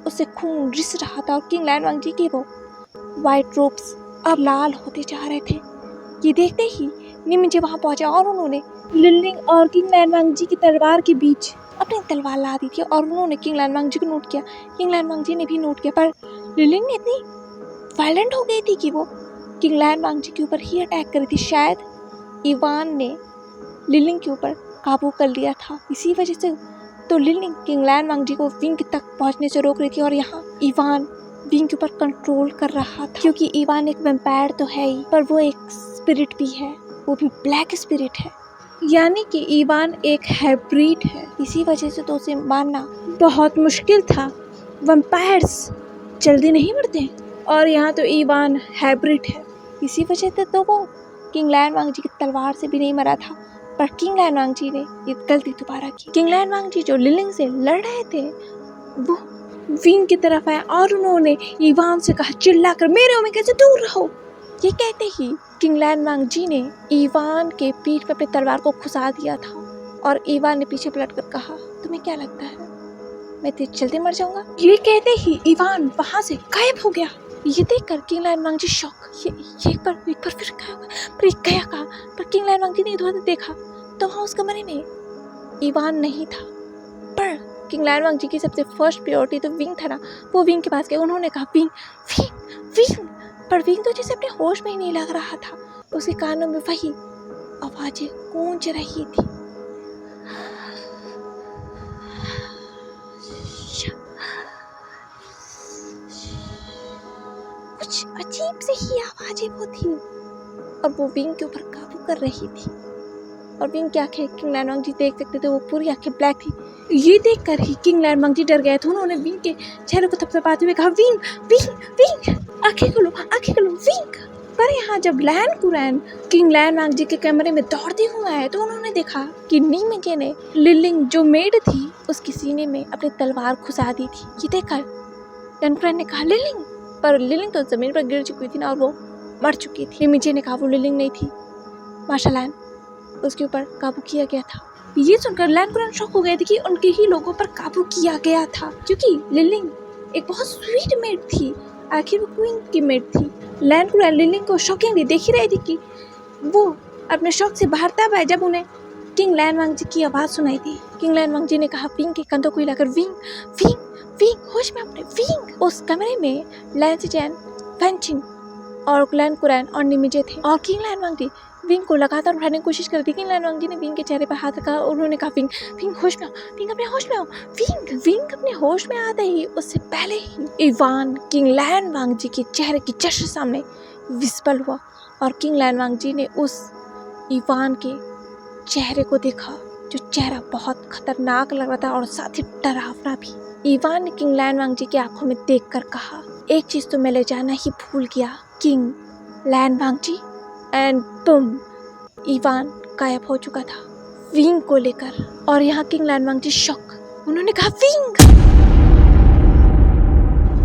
उससे खून रिस रहा था। और किंग लैनवांग जी के वो वाइट रोब्स अब लाल होते जा रहे थे। ये देखते ही निमिंजे वहाँ पहुंचा और उन्होंने लिलिंग और किंग लैनवांग जी की तलवार के बीच अपनी तलवार ला दी थी, और उन्होंने किंग लैनवांग जी को नोट किया। किंग लैनवांग जी ने भी नोट किया, पर लिलिंग ने इतनी वायलेंट हो गई थी कि वो किंग लैनवांग जी के ऊपर ही अटैक करी थी। शायद इवान ने लिलिंग के ऊपर काबू कर लिया था, इसी वजह से तो लिलिंग किंग लैनवांग जी को विंग तक पहुंचने से रोक रही थी, और यहाँ इवान विंग के ऊपर कंट्रोल कर रहा था, क्योंकि इवान एक वैम्पायर तो है ही, पर वो एक स्पिरिट भी है, वो भी ब्लैक स्पिरिट है, यानी कि इवान एक हाइब्रिड है। इसी वजह से तो उसे मारना बहुत मुश्किल था। वैम्पायर्स जल्दी नहीं मरते, और यहाँ तो इवान हाइब्रिड है, इसी वजह से तो वो किंग लैनवांग जी की तलवार से भी नहीं मरा था। पर किंग लैनवांग जी ने ये गलती दोबारा की। किंग लैनवांग जी जो लिलिंग से लड़ रहे थे, वो विंग की तरफ आए और उन्होंने इवान से कहा चिल्लाकर, मेरे ओमेगा से दूर रहो। ये कहते ही किंग लैनवांग जी ने इवान के पीठ पर अपनी तलवार को खुसा दिया था, और इवान ने पीछे पलटकर कहा, तुम्हें क्या लगता है मैं इतनी जल्दी मर जाऊंगा? ये कहते ही इवान वहां से गायब हो गया। ये देखकर किंग लैनवांग जी शॉक, ये एक बार फिर गया, पर ये गया कहाँ? पर किंग लैनवांग जी ने इधर देखा तो वहाँ उस कमरे में इवान नहीं था। पर किंग लैनवांग जी की सबसे फर्स्ट प्रायोरिटी तो विंग था ना, वो विंग के पास गए। उन्होंने कहा विंग विंग विंग, पर विंग तो जैसे अपने होश में ही नहीं लग रहा था, उसके कानों में वही आवाजें गूंज रही थी। कुछ अजीब से ही आवाजें वो थी, और वो विंग के ऊपर काबू कर रही थी, और विंग की आंखें किंग लैनवांग जी देख सकते थे, वो पूरी आंखें ब्लैक थी। ये देखकर ही किंग लैनवांग जी डर गए थे। उन्होंने विंग के चेहरे को थपथपाते हुए कहा, विंग विंग विंग, आंखें खोलो विंग। पर यहाँ जब लैन कुरैन किंग लैनवांग जी के कमरे में दौड़ते हुए आए, तो उन्होंने देखा कि निमिंजे ने लिलिंग जो मेड थी उसके सीने में अपनी तलवार घुसा दी थी। ये देखकर लैन कुरैन ने कहा लिलिंग, पर लिलिंग तो जमीन पर गिर चुकी थी ना, और वो मर चुकी थी। निमिंजे ने कहा वो लिलिंग नहीं थी, माशाल्लाह उसके ऊपर काबू किया गया था। ये सुनकर लैन कुरैन शॉक हो गए थे कि उनके ही लोगों पर काबू किया गया था, क्योंकि लिलिंग एक बहुत स्वीट मेड थी, आखिर वो क्वीन की मेड थी। लैन कुरैन लिलिंग को शॉकिंगली देख ही रही थी कि वो अपने शौक से बाहर तब आए जब उन्हें किंग लैनवांग जी की आवाज़ सुनाई थी। किंग लैनवांग जी ने कहा विंग के कंधों को हिलाकर, विंग विंग विंग, होश में अपने विंग। उस कमरे में लैन सिचेन, फैंचिंग और लैन कुरैन और निमिंजे थे, और किंग लैनवांग जी विंग को लगातार उठाने की कोशिश कर रही थी। किंग लैनवांग जी ने विंग के चेहरे पर हाथ रखा और उन्होंने कहा विंग विंग होश में आओ, विंग अपने होश में आओ। विंग अपने होश में आते ही उससे पहले ही इवान किंग लैनवांग जी के चेहरे की जश्न सामने विजिबल हुआ, और किंग लैनवांग जी ने उस इवान के चेहरे को देखा, जो चेहरा बहुत खतरनाक लग रहा था और साथ ही डरावना भी। इवान ने किंग लैनवांग जी की आंखों में देखकर कहा, एक चीज तो मैं ले जाना ही भूल गया, किंग लैनवांग जी। एंड तुम इवान गायब हो चुका था विंग को लेकर, और यहाँ किंग लैनवांग जी शॉक। उन्होंने कहा विंग,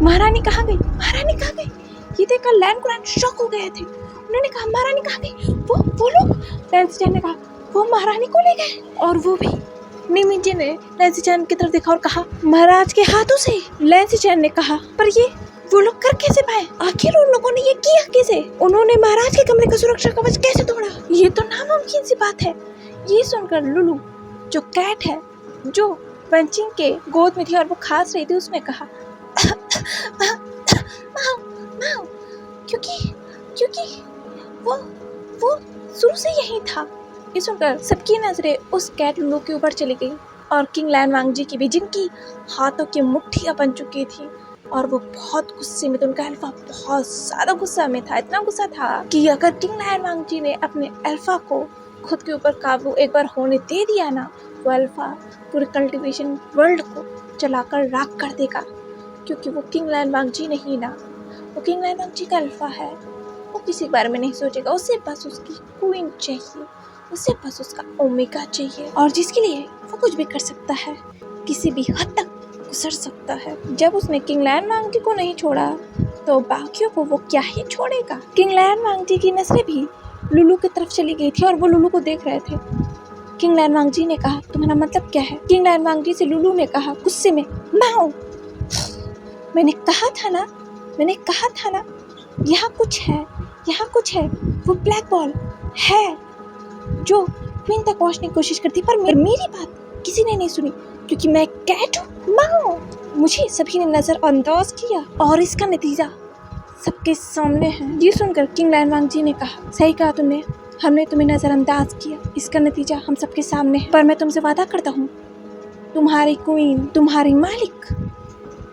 महारानी कहाँ गई, महारानी कहाँ गई? ये देखकर लैन कुरैन शॉक हो गए थे। उन्होंने कहा महारानी कहाँ गई? वो लोग। लैन सिचेन ने कहा वो महारानी को ले गए, और वो भी। निमिंजे ने लैन सिचेन की तरफ देखा और कहा महाराज के हाथों से। लैन सिचेन ने कहा पर ये वो लोग कर कैसे पाए? आखिर उन लोगों ने ये किया कैसे? उन्होंने महाराज के कमरे का सुरक्षा कवच कैसे तोड़ा? ये तो नामुमकिन सी बात है। ये सुनकर लुलू, जो कैट है, जो पंचिंग के गोद में थी और वो खांस रही थी, उसने कहा माओ माओ, क्योंकि वो शुरू से यही था। ये सुनकर सबकी नजरें उस कैट लुलू के ऊपर चली गई और किंग लैन वांगजी की भी, जिनकी हाथों की मुट्ठियां बन चुकी थी और वो बहुत गुस्से में थे। उनका अल्फा बहुत ज्यादा गुस्सा में था, इतना गुस्सा था कि अगर किंग लैन वांगजी ने अपने अल्फा को खुद के ऊपर काबू एक बार होने दे दिया ना, वो अल्फा पूरे कल्टीवेशन वर्ल्ड को चलाकर राख कर देगा। क्योंकि वो किंग लैन वांगजी नहीं ना, वो किंग लैन वांगजी का अल्फा है। वो किसी के बारे में नहीं सोचेगा, उसे बस उसकी क्वीन चाहिए, उसे बस उसका ओमेगा चाहिए, और जिसके लिए वो कुछ भी कर सकता है, किसी भी हद तक गुजर सकता है। जब उसने किंग लैन वांगजी को नहीं छोड़ा तो बाकियों को वो क्या ही छोड़ेगा। किंग लैन वांगजी की नजरें भी लुलू की तरफ चली गई थी और वो लुलू को देख रहे थे। किंग लैन वांगजी ने कहा, तुम्हारा मतलब क्या है? किंग लैन वांगजी से लुलू ने कहा गुस्से में, माओ, मैंने कहा था ना, यहाँ कुछ है, वो ब्लैक बॉल है जो क्वीन तक पहुँचने की कोशिश करती, पर मेरी बात किसी ने नहीं सुनी क्योंकि मैं कैट हूँ। माओ, मुझे सभी ने नजरअंदाज किया और इसका नतीजा सबके सामने है। ये सुनकर किंग लैन वांगजी ने कहा, सही कहा तुमने, हमने तुम्हें नजरअंदाज किया, इसका नतीजा हम सबके सामने है, पर मैं तुमसे वादा करता हूँ, तुम्हारी क्वीन, तुम्हारी मालिक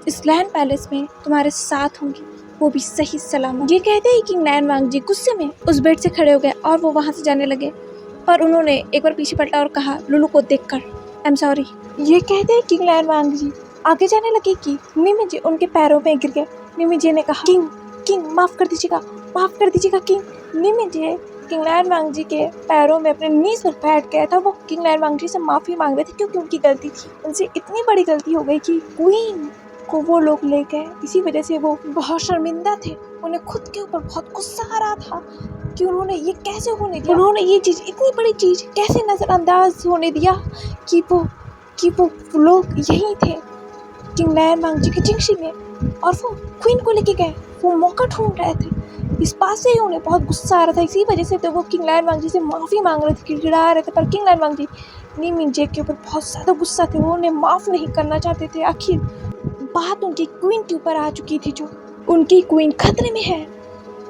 इस लैंड पैलेस में तुम्हारे साथ होंगी, वो भी सही सलामत। ये कहते ही किंग लैन वांगजी गुस्से में उस बेड से खड़े हो गए और वो वहाँ से जाने लगे, पर उन्होंने एक बार पीछे पलटा और कहा लुलू को देखकर, आई एम सॉरी। ये कहते ही किंग लैन वांगजी आगे जाने लगे कि निमिजी उनके पैरों में गिर गए। निमिजी ने कहा, किंग माफ कर दीजिएगा किंग। निमिजी किंग लैन वांगजी के पैरों में अपने नीज पर बैठ गया था। वो किंग लैन वांगजी से माफी मांग रहे थे क्योंकि उनकी गलती थी, उनसे इतनी बड़ी गलती हो गई कि क्वीन को वो लोग ले गए, इसी वजह से वो बहुत शर्मिंदा थे। उन्हें खुद के ऊपर बहुत गुस्सा आ रहा था कि उन्होंने ये कैसे होने दिया, उन्होंने ये चीज़, इतनी बड़ी चीज़ कैसे नज़रअंदाज होने दिया कि वो लोग यही थे किंग लैन वांगजी के जिंगशी में और वो क्वीन को लेके गए। वो मौका ढूंढ रहे थे, इस बात से ही उन्हें बहुत गुस्सा आ रहा था, इसी वजह से तो वो किंग लैन वांगजी से माफ़ी मांग रहे थे, गिड़गिड़ा रहे थे, पर किंग लैन वांगजी नीमिंजे के ऊपर बहुत ज़्यादा गुस्सा थे, वो उन्हें माफ़ नहीं करना चाहते थे। आखिर बात उनकी क्वीन के ऊपर आ चुकी थी, जो उनकी क्वीन खतरे में है,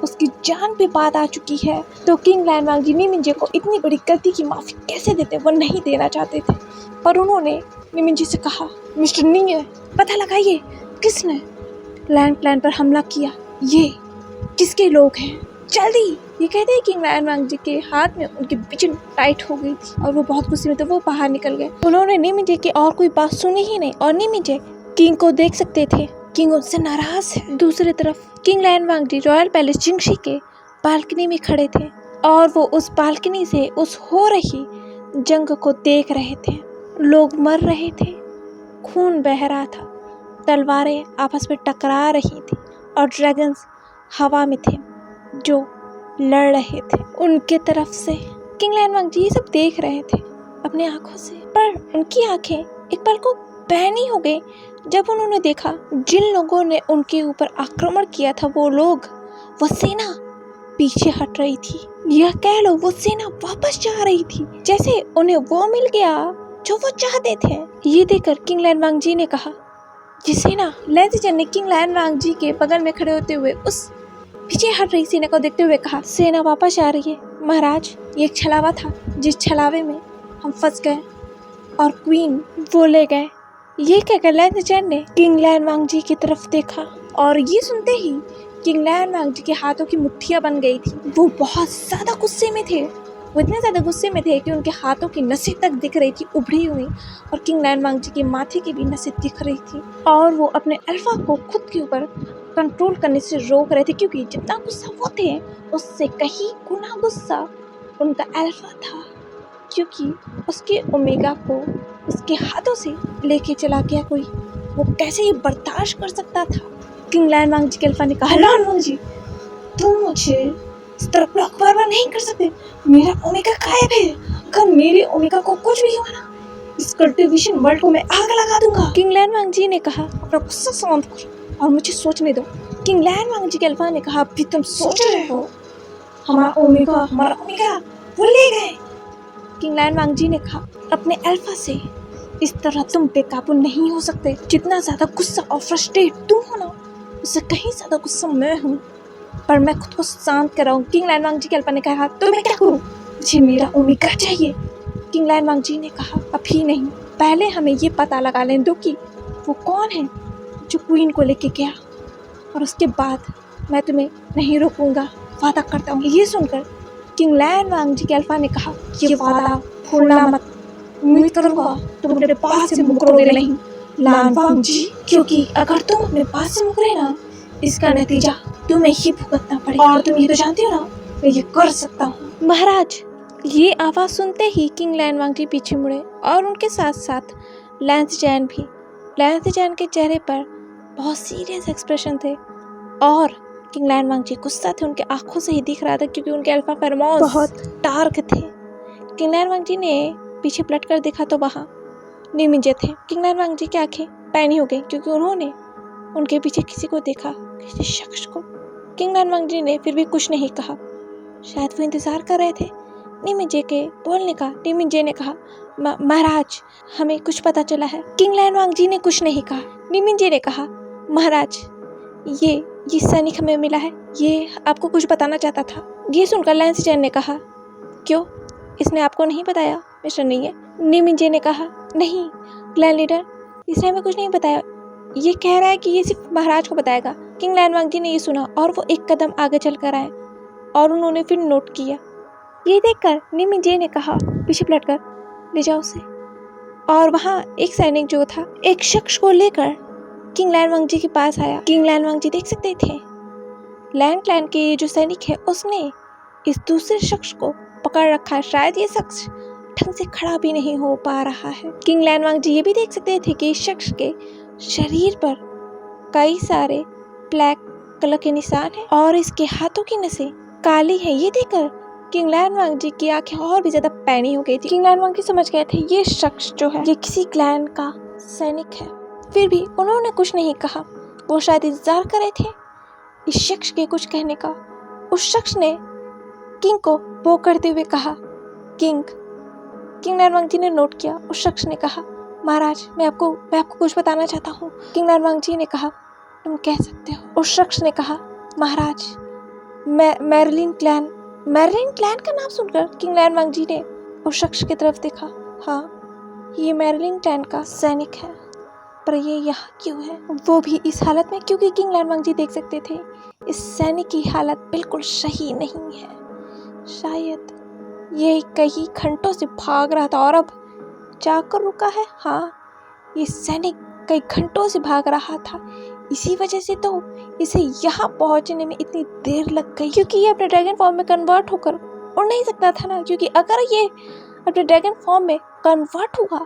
उसकी जान पे बात आ चुकी है, तो किंग लैन वांगजी निमिंजे को इतनी बड़ी गलती की माफ़ी कैसे देते, वो नहीं देना चाहते थे। पर उन्होंने निमिंजे से कहा, मिस्टर निंगे, पता लगाइए किसने लैंड प्लान पर हमला किया, ये किसके लोग हैं, जल्दी। ये कहते हैं किंग लैन वांगजी के हाथ में उनकी बिचन टाइट हो गई थी और वो बहुत गुस्से में थे, वो बाहर निकल गए। उन्होंने निमिंजे की और कोई बात सुनी ही नहीं और निमिंजे किंग को देख सकते थे, किंग उनसे नाराज है। दूसरी तरफ किंग लैन वांगजी रॉयल पैलेस जिंगशी के बालकनी में खड़े थे और वो उस बालकनी से उस हो रही जंग को देख रहे थे। लोग मर रहे थे, खून बह रहा था, तलवारें आपस में टकरा रही थी और ड्रैगन्स हवा में थे जो लड़ रहे थे उनके तरफ से। किंग लैन वांगजी ये सब देख रहे थे अपने आंखों से, पर उनकी आंखें एक पल को पैनी हो गई जब उन्होंने देखा जिन लोगों ने उनके ऊपर आक्रमण किया था, वो लोग, वो सेना पीछे हट रही थी, या कह लो वो सेना वापस जा रही थी, जैसे उन्हें वो मिल गया जो वो चाहते थे। ये देखकर किंग लैन वांगजी ने कहा, ये सेना, लैंजीजन ने किंग लैन वांगजी के बगल में खड़े होते हुए उस पीछे हट रही सेना को देखते हुए कहा, सेना वापस जा रही है महाराज, ये एक छलावा था, जिस छलावे में हम फंस गए और क्वीन वो ले गए। ये कहकर लैंजीजन ने किंग लैन वांगजी की तरफ देखा और ये सुनते ही किंग लैन वांगजी के हाथों की मुट्ठियां बन गई थी। वो बहुत ज्यादा गुस्से में थे, वो इतने ज्यादा गुस्से में थे कि उनके हाथों की नसें तक दिख रही थी उभरी हुई, और किंग लैन वांगजी के माथे की भी नसें दिख रही थी और वो अपने अल्फा को खुद के ऊपर कंट्रोल करने से रोक रहे थे, क्योंकि जितना गुस्सा वो थे उससे कहीं गुना गुस्सा उनका अल्फा था, क्योंकि उसके ओमेगा को उसके हाथों से लेके चला गया कोई। वो कैसे ये बर्दाश्त कर सकता था। किंग लैन वांगजी के अल्फा ने कहा, लैन वांगजी, तुम मुझे इस तरह ब्लॉक बार नहीं कर सकते, मेरा ओमेगा गायब है, अगर मेरे ओमेगा को कुछ भी हुआ ना, इस कल्टीवेशन वर्ल्ड को मैं आग लगा दूंगा। किंग लैन वांगजी ने कहा, अपना गुस्सा शांत करो और मुझे सोचने दो, किंग लैन वांगजी के अल्फा ने कहा, अभी तुम सोच रहे हो हमारा ओमेगा वो ले गए। किंग लैन वांगजी ने कहा, अपने अल्फा से इस तरह तुम बेकाबू नहीं हो सकते। जितना ज्यादा गुस्सा और फ्रस्ट्रेट तुम हो ना, उससे कहीं ज्यादा गुस्सा मैं हूँ, पर मैं खुद को शांत कर रहा हूँ। किंग लैन वांगजी के अल्फा ने कहा, तो मैं क्या करूँ? मुझे मेरा ओमेगा चाहिए। किंग लैन वांगजी ने कहा, अभी नहीं, पहले हमें ये पता लगा लें दो कि वो कौन है जो क्वीन को लेके गया, और उसके बाद मैं तुम्हें नहीं रोकूंगा, वादा करता हूँ। ये सुनकर किंग लैन वांगजी के अल्फा ने कहा, ये वादा भूलना मत। उम्मीद करूंगा तुम अपने पास से मुकरोगे नहीं लैन वांगजी, क्योंकि अगर तुम अपने पास से मुकरे ना, इसका नतीजा तुम्हें ही भुगतना पड़ेगा, और तुम ये तो जानती हो ना मैं ये कर सकता हूँ। महाराज, ये आवाज सुनते ही किंग लैन वांगजी पीछे मुड़े, और उनके साथ साथ लैंस जैन भी। लैंस जैन के चेहरे पर बहुत सीरियस एक्सप्रेशन थे, और किंग लैन वांगजी गुस्सा थे, उनके आंखों से ही दिख रहा था, क्योंकि उनके अल्फा फेरोमोन्स बहुत डार्क थे। किंग लैन वांगजी ने पीछे पलट कर देखा तो वहाँ निमिंजे थे। किंग लैन वांगजी की आंखें पैनी हो गई, क्योंकि उन्होंने उनके पीछे किसी को देखा, किसी शख्स को। किंग लैन वांगजी ने फिर भी कुछ नहीं कहा, शायद वो इंतजार कर रहे थे निमिंजे के बोलने का। निमिंजे ने कहा, महाराज, हमें कुछ पता चला है। किंग लैन वांगजी ने कुछ नहीं कहा। निमिंजे ने कहा, महाराज, ये सैनिक हमें मिला है, ये आपको कुछ बताना चाहता था। ये सुनकर लैंस जैन ने कहा, क्यों, इसने आपको नहीं बताया मिस्टर नहीं है? निमिंजे ने कहा, नहीं क्लैन लीडर, इसने हमें कुछ नहीं बताया, ये कह रहा है कि ये सिर्फ महाराज को बताएगा। किंग लैन वांगजी ने ये सुना, और वो एक कदम आगे चल कर आए, और उन्होंने फिर नोट किया। ये देखकर निमिंजे ने कहा, पीछे पलटकर, ले जाओ उसे। और वहाँ एक सैनिक जो था, एक शख्स को लेकर किंग लैन वांगजी के पास आया। किंग लैन वांगजी देख सकते थे लैन क्लैन के जो सैनिक है, उसने इस दूसरे शख्स को पकड़ रखा है। शायद ये शख्स ढंग से खड़ा भी नहीं हो पा रहा है। किंग लैन वांगजी ये भी देख सकते थे कि इस शख्स के शरीर पर कई सारे ब्लैक कलर के निशान हैं, और इसके हाथों की नसें काली हैं। ये देखकर किंग लैन वांगजी की आंखें और भी ज्यादा पैनी हो गई थी। किंग लैन वांगजी समझ गए थे ये शख्स जो है, ये किसी क्लैन का सैनिक है। फिर भी उन्होंने कुछ नहीं कहा, वो शायद इंतजार कर रहे थे इस शख्स के कुछ कहने का। उस शख्स ने किंग को वो करते हुए कहा, किंग लैन वांगजी ने नोट किया। उस शख्स ने कहा, महाराज, मैं आपको कुछ बताना चाहता हूँ। किंग लैन वांगजी ने कहा, तुम कह सकते हो। उस शख्स ने कहा, महाराज, मैरलिन क्लैन का नाम सुनकर किंग लैन वांगजी ने उस शख्स की तरफ देखा। हाँ, ये मैरलिन क्लैन का सैनिक है, पर ये यहाँ क्यों है, वो भी इस हालत में? क्योंकि किंग लैन वांगजी देख सकते थे इस सैनिक की हालत बिल्कुल सही नहीं है। शायद ये कई घंटों से भाग रहा था और अब जाकर रुका है। हाँ, ये सैनिक कई घंटों से भाग रहा था, इसी वजह से तो इसे यहाँ पहुँचने में इतनी देर लग गई, क्योंकि ये अपने ड्रैगन फॉर्म में कन्वर्ट होकर उड़ नहीं सकता था ना। क्योंकि अगर ये अपने ड्रैगन फॉर्म में कन्वर्ट हुआ,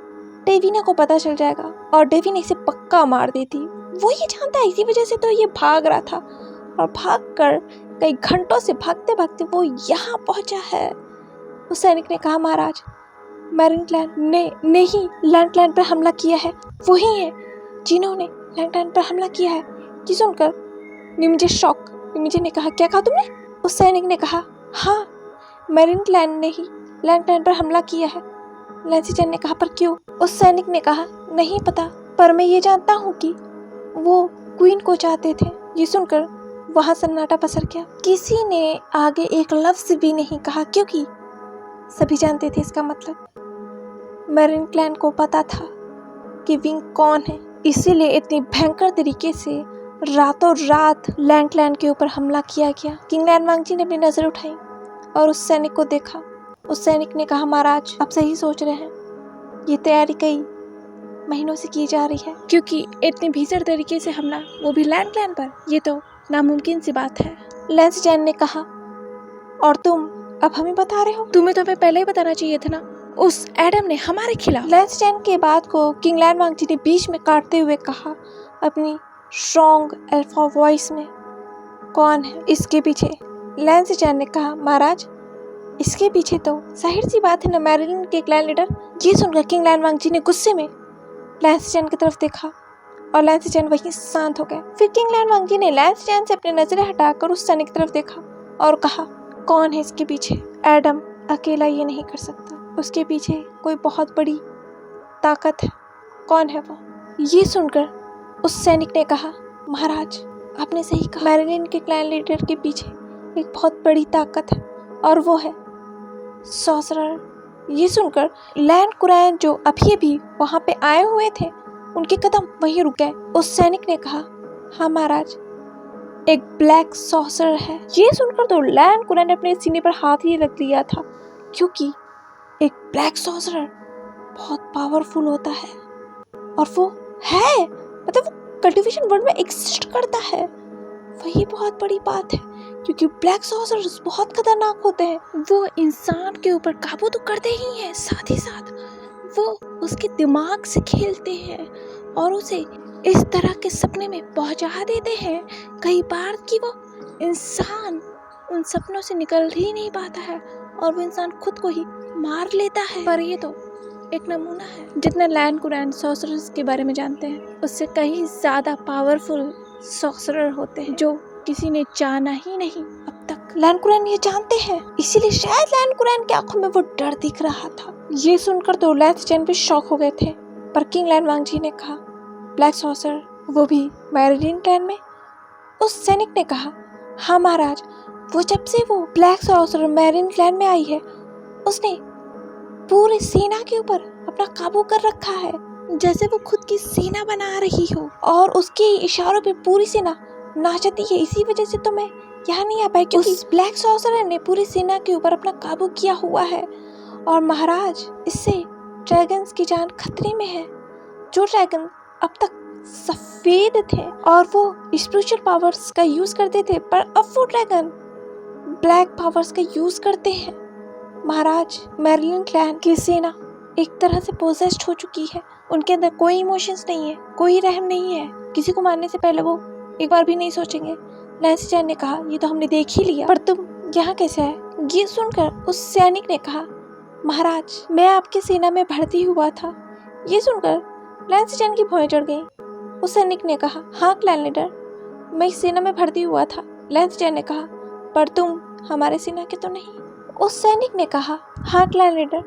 डेविना को पता चल जाएगा और डेविना इसे पक्का मार देती। वो ये जानता है, इसी वजह से तो ये भाग रहा था, और भागकर कई घंटों से भागते भागते वो यहाँ पहुंचा है। उस सैनिक ने कहा, महाराज, मैरिन क्लैन ने ही लैंड क्लैन पर हमला किया है। वही है जिन्होंने लैंड क्लैन पर हमला किया है। ये सुनकर निमिंजे ने कहा, क्या कहा तुमने? उस सैनिक ने कहा, हाँ, मैरिन क्लैन ने ही लैंड क्लैन पर हमला किया है। लैंसी जैन ने कहा, पर क्यों? उस सैनिक ने कहा, नहीं पता, पर मैं ये जानता हूँ कि वो क्वीन को चाहते थे। ये सुनकर वहाँ सन्नाटा पसर गया। किसी ने आगे एक लफ्ज भी नहीं कहा, क्योंकि सभी जानते थे इसका मतलब। मैरिन क्लैन को पता था कि विंग कौन है, इसीलिए इतनी भयंकर तरीके से रातों रात लैंड क्लैन के ऊपर हमला किया गया। किंग लैन वांगजी ने अपनी नजर उठाई और उस सैनिक को देखा। उस सैनिक ने कहा, महाराज, आप सही सोच रहे हैं, ये तैयारी कई महीनों से की जा रही है, क्योंकि इतनी भीषण तरीके से हमला, वो भी लैंड क्लैन पर, ये तो नामुमकिन सी बात है। लैंस जैन ने कहा, और तुम अब हमें बता रहे हो? तुम्हें तो हमें पहले ही बताना चाहिए था ना, उस एडम ने हमारे खिलाफ। लैंस जैन के बात को किंग लैन वांगजी ने बीच में काटते हुए कहा अपनी स्ट्रॉन्ग अल्फा वॉइस में, कौन है इसके पीछे? लैंस जैन ने कहा, महाराज, इसके पीछे तो जाहिर सी बात है ना, मैरिन के क्लैन लीडर। ये सुनकर किंग लैन वांगजी ने गुस्से में लैंस जैन की तरफ देखा और लैंसी चैन वहीं शांत हो गए। फिर किंग लैन वांग जी ने लैंसी चैन से अपनी नजरें हटाकर उस सैनिक की तरफ देखा और कहा, कौन है इसके पीछे? एडम अकेला ये नहीं कर सकता, उसके पीछे कोई बहुत बड़ी ताकत है। कौन है वो? ये सुनकर उस सैनिक ने कहा, महाराज आपने सही कहा, मैरिलिन के क्लैन लीडर के पीछे एक बहुत बड़ी ताकत है और वो है सॉर्सरर। ये सुनकर लैन कुरैन जो अभी भी वहां पे आए हुए थे, उनके कदम वहीं रुक गए। उस सैनिक ने कहा, हाँ महाराज, एक ब्लैक सॉर्सरर है। ये सुनकर तो लैन कुरैन ने अपने सीने पर हाथ ही रख लिया था, क्योंकि एक ब्लैक सॉर्सरर बहुत पावरफुल होता है और वो है, मतलब वो कल्टीवेशन वर्ल्ड में एग्जिस्ट करता है। वही बहुत बड़ी बात है, क्योंकि ब्लैक सॉर्सरर्स बहुत खतरनाक होते हैं। वो इंसान के ऊपर काबू तो करते ही हैं, साथ ही साथ वो उसके दिमाग से खेलते हैं और उसे इस तरह के सपने में पहुंचा देते हैं कई बार कि वो इंसान उन सपनों से निकल ही नहीं पाता है और वो इंसान खुद को ही मार लेता है। पर ये तो एक नमूना है। जितना लैन कुरैन सॉर्सरर्स के बारे में जानते हैं, उससे कहीं ज़्यादा पावरफुल सॉर्सरर होते हैं जो किसी ने जाना ही नहीं अब तक। लैन कुरैन ये जानते हैं, इसीलिए शायद लैन कुरैन की आंखों में वो डर दिख रहा था। ये सुनकर तो लैंसी चैन भी शॉक हो गए थे। पर किंग लैन वांग जी ने कहा, ब्लैक सॉर्सरर, वो भी मैरिलिन क्लैन में? उस सैनिक ने कहा, हाँ महाराज, वो जब से वो ब्लैक सॉर्सरर मैरिलिन क्लैन में आई है, उसने पूरी सेना के ऊपर अपना काबू कर रखा है, जैसे वो खुद की सेना बना रही हो और उसके इशारों पे पूरी सेना नाचती है। इसी वजह से तो मैं यहाँ नहीं आ पाई, क्योंकि उस ब्लैक सॉर्सरर ने पूरी सेना के ऊपर अपना काबू किया हुआ है। और महाराज, इससे ड्रैगन्स की जान खतरे में है। जो ड्रैगन अब तक सफेद थे और वो स्पिरिचुअल पावर्स का यूज करते थे, पर अब वो ड्रैगन ब्लैक पावर्स का यूज करते हैं। महाराज, मैरिलिन क्लैन की सेना एक तरह से पोजेस्ड हो चुकी है। उनके अंदर कोई इमोशंस नहीं है, कोई रहम नहीं है। किसी को मारने से पहले वो एक बार भी नहीं सोचेंगे। लैंसी चैन ने कहा, ये तो हमने देख ही लिया, पर तुम यहाँ कैसे आए? ये सुनकर उस सैनिक ने कहा, महाराज, मैं आपकी सेना में भर्ती हुआ था। ये सुनकर लैंसी चैन की भौहें चढ़ गईं। उस सैनिक ने कहा, हाँ क्लैन लीडर, मैं इस सेना में भर्ती हुआ था। लैंसी चैन ने कहा, पर तुम हमारे सेना के तो नहीं। उस सैनिक ने कहा, हाँ क्लैन लीडर,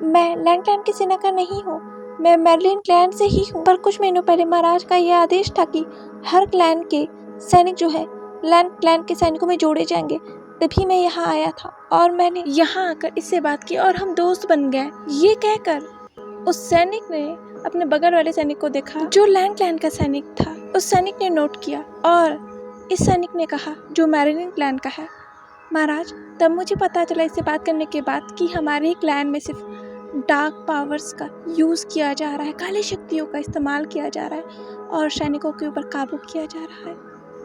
मैं लैन क्लैन की सेना का नहीं हूँ, मैं मैरिलिन क्लैन से ही हूँ। पर कुछ महीनों पहले महाराज का यह आदेश था कि हर क्लैन के सैनिक जो है लैन क्लैन के सैनिकों में जोड़े जाएंगे। तभी मैं यहाँ आया था और मैंने यहाँ आकर इससे बात की और हम दोस्त बन गए। ये कहकर उस सैनिक ने अपने बगल वाले सैनिक को देखा जो लैन क्लैन का सैनिक था। उस सैनिक ने नोट किया और इस सैनिक ने कहा, जो मैरिलिन क्लैन का है। महाराज, तब मुझे पता चला इससे बात करने के बाद कि हमारे ही क्लैन में सिर्फ डार्क पावर्स का यूज़ किया जा रहा है, काली शक्तियों का इस्तेमाल किया जा रहा है और सैनिकों के ऊपर काबू किया जा रहा है।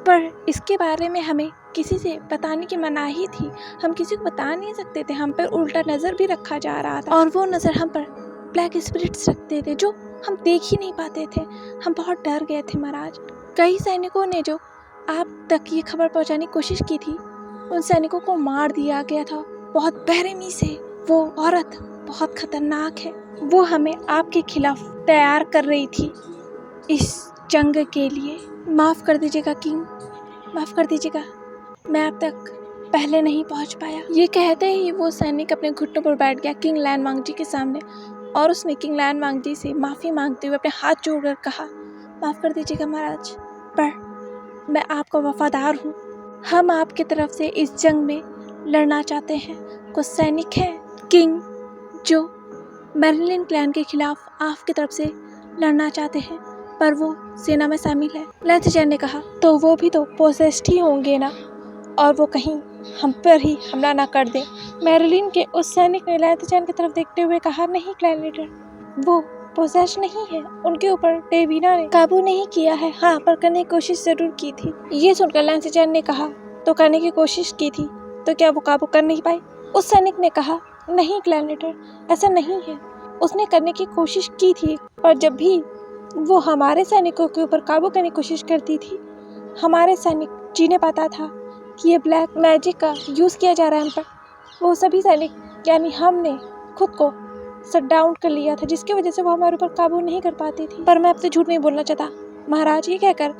पर इसके बारे में हमें किसी से बताने की मनाही थी। हम किसी को बता नहीं सकते थे। हम पर उल्टा नज़र भी रखा जा रहा था और वो नज़र हम पर ब्लैक स्पिरिट्स रखते थे जो हम देख ही नहीं पाते थे। हम बहुत डर गए थे महाराज। कई सैनिकों ने जो आप तक ये खबर पहुंचाने की कोशिश की थी, उन सैनिकों को मार दिया गया था बहुत बेरहमी से। वो औरत बहुत खतरनाक है। वो हमें आपके खिलाफ तैयार कर रही थी इस जंग के लिए। माफ़ कर दीजिएगा किंग, माफ़ कर दीजिएगा, मैं अब तक पहले नहीं पहुंच पाया। ये कहते ही वो सैनिक अपने घुटनों पर बैठ गया किंग लैन वांग जी के सामने और उसने किंग लैन वांग जी से माफ़ी मांगते हुए अपने हाथ जोड़कर कहा, माफ़ कर दीजिएगा महाराज, पर मैं आपका वफादार हूँ। हम आपकी तरफ से इस जंग में लड़ना चाहते हैं। कुछ सैनिक हैं किंग जो मैरिलिन क्लैन के खिलाफ आपकी तरफ से लड़ना चाहते हैं, पर वो सेना में शामिल है। लैंसी चैन ने कहा, तो वो भी तो पोसेस्ड ही होंगे ना, और वो कहीं हम पर ही हमला ना कर दें। मैरिलिन के उस सैनिक ने लैंसी चैन की तरफ देखते हुए कहा, नहीं क्लैन लीडर, वो पोसेस्ड नहीं है। उनके ऊपर डेविना ने काबू नहीं किया है। हाँ, पर करने की कोशिश जरूर की थी। ये सुनकर लैंसी चैन ने कहा, तो करने की कोशिश की थी तो क्या वो काबू कर नहीं पाई? उस सैनिक ने कहा, नहीं क्लैन लीडर, ऐसा नहीं है। उसने करने की कोशिश की थी, पर जब भी वो हमारे सैनिकों के ऊपर काबू करने की कोशिश करती थी, हमारे सैनिक जिन्हें पता था कि ये ब्लैक मैजिक का यूज़ किया जा रहा है हम पर, वो सभी सैनिक यानी हमने खुद को शट डाउन कर लिया था, जिसकी वजह से वो हमारे ऊपर काबू नहीं कर पाती थी। पर मैं आपसे झूठ नहीं बोलना चाहता, महाराज, ये कहकर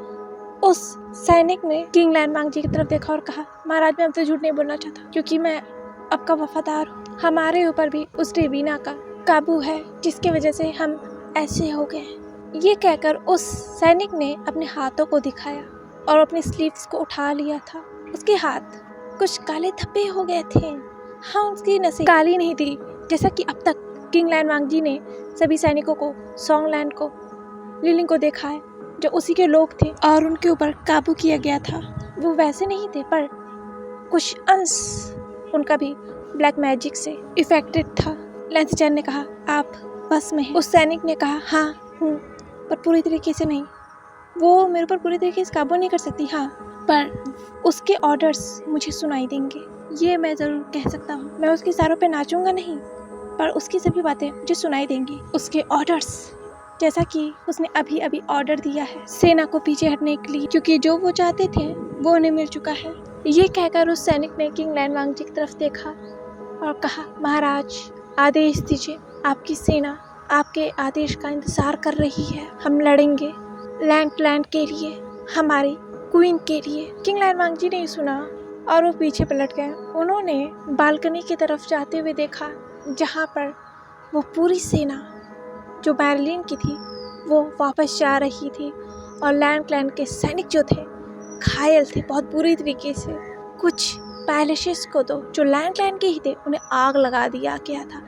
उस सैनिक ने किंग लैनवांग जी की तरफ देखा और कहा, महाराज मैं आपसे झूठ नहीं बोलना चाहता क्योंकि मैं आपका वफादार हूँ। हमारे ऊपर भी उस डेवीना का काबू है जिसकी वजह से हम ऐसे हो गए हैं। ये कहकर उस सैनिक ने अपने हाथों को दिखाया और अपनी स्लीव्स को उठा लिया था। उसके हाथ कुछ काले धब्बे हो गए थे। हाँ, उसकी नसें काली नहीं थी जैसा कि अब तक किंग लैनवांग जी ने सभी सैनिकों को, सॉन्गलैंड को, लिलिंग को देखा है जो उसी के लोग थे और उनके ऊपर काबू किया गया था। वो वैसे नहीं थे पर कुछ अंश उनका भी ब्लैक मैजिक से इफेक्टेड था। लैंसचैन ने कहा, आप बस में हैं? उस सैनिक ने कहा, हाँ हूँ, पर पूरी तरीके से नहीं। वो मेरे ऊपर पूरी तरीके से काबू नहीं कर सकती, हाँ, पर उसके ऑर्डर्स मुझे सुनाई देंगे, ये मैं ज़रूर कह सकता हूँ। मैं उसके इशारों पे नाचूंगा नहीं, पर उसकी सभी बातें मुझे सुनाई देंगी। उसके ऑर्डर्स, जैसा कि उसने अभी अभी ऑर्डर दिया है सेना को पीछे हटने के लिए, क्योंकि जो वो चाहते थे वो उन्हें मिल चुका है। ये कहकर उस सैनिक ने किंग लैनवांग जी की तरफ देखा और कहा, महाराज आदेश दीजिए, आपकी सेना आपके आदेश का इंतजार कर रही है। हम लड़ेंगे लैंड के लिए, हमारी क्वीन के लिए। किंग लैनवांग जी ने सुना और वो पीछे पलट गए। उन्होंने बालकनी की तरफ जाते हुए देखा जहाँ पर वो पूरी सेना जो मैरिलीन की थी वो वापस जा रही थी और लैंड क्लैन के सैनिक जो थे घायल थे बहुत बुरी तरीके से। कुछ पैलेसेस को तो जो लैंड क्लैन के ही थे उन्हें आग लगा दिया गया था,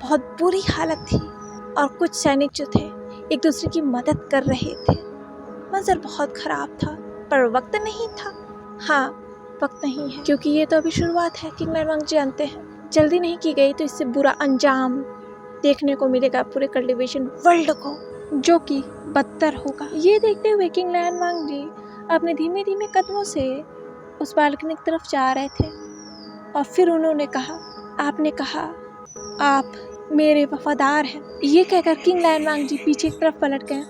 बहुत बुरी हालत थी। और कुछ सैनिक जो थे एक दूसरे की मदद कर रहे थे। मंजर बहुत ख़राब था पर वक्त नहीं था। हाँ, वक्त नहीं है क्योंकि ये तो अभी शुरुआत है। किंग लैनवांग जानते हैं जल्दी नहीं की गई तो इससे बुरा अंजाम देखने को मिलेगा पूरे कल्टिवेशन वर्ल्ड को, जो कि बदतर होगा। ये देखते हुए किंग लैनवांग जी अपने धीमे धीमे कदमों से उस बालकनी की तरफ जा रहे थे और फिर उन्होंने कहा, आपने कहा आप मेरे वफादार हैं। ये कहकर किंग लैनवांग जी पीछे की तरफ पलट गए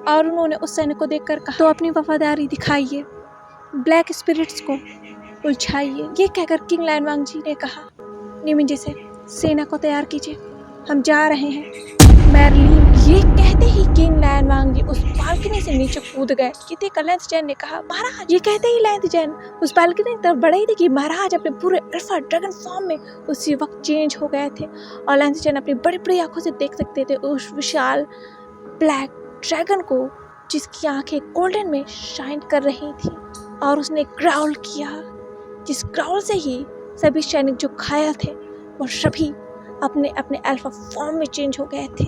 और उन्होंने उस सैनिक को देखकर कहा, तो अपनी वफादारी दिखाइए, ब्लैक स्पिरिट्स को उलझाइए। ये कहकर किंग लैनवांग जी ने कहा, निमिंजे से सेना को तैयार कीजिए, हम जा रहे हैं मैरिलीन। ये कहते ही किंग लैनवांग जी उस बालकनी से नीचे कूद गए। ये देखकर लैंसचैन ने कहा, महाराज। ये कहते ही लैंसचैन उस बालकनी की तरफ बढ़े ही थे कि महाराज अपने पूरे अल्फा ड्रैगन फॉर्म में उसी वक्त चेंज हो गए थे और लैंसचैन अपनी बड़ी बड़ी आंखों से देख सकते थे उस विशाल ब्लैक ड्रैगन को जिसकी आंखें गोल्डन में शाइन कर रही थी। और उसने ग्राउल किया, जिस ग्राउल से ही सभी सैनिक जो घायल थे वो सभी अपने अपने अल्फा फॉर्म में चेंज हो गए थे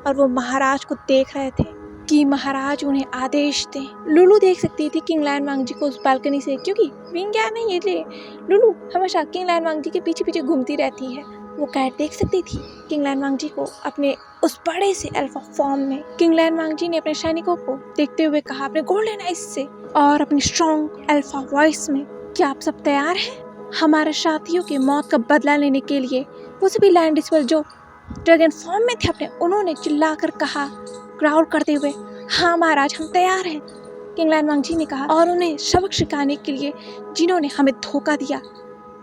और वो महाराज को देख रहे थे कि महाराज उन्हें आदेश दें। लुलू देख सकती थी किंग लैनवांग जी को उस बालकनी से, क्योंकि विंग क्या नहीं ये ले लुलू हमेशा किंग लैनवांग जी के पीछे पीछे घूमती रहती है। वो कैट देख सकती थी किंग लैनवांग जी को अपने उस बड़े से अल्फा फॉर्म में। किंग लैनवांग जी ने अपने सैनिकों को देखते हुए कहा अपने गोल्डन आइज से और अपनी स्ट्रॉन्ग अल्फा वॉइस में, क्या आप सब तैयार हैं हमारे साथियों की मौत का बदला लेने के लिए? वो सभी लैंडिस पर जो ड्रैगन फॉर्म में थे अपने, उन्होंने चिल्लाकर कहा ग्राउल करते हुए, हाँ महाराज हम तैयार हैं। किंग लैनवांग जी ने कहा और उन्हें सबक सिखाने के लिए जिन्होंने हमें धोखा दिया।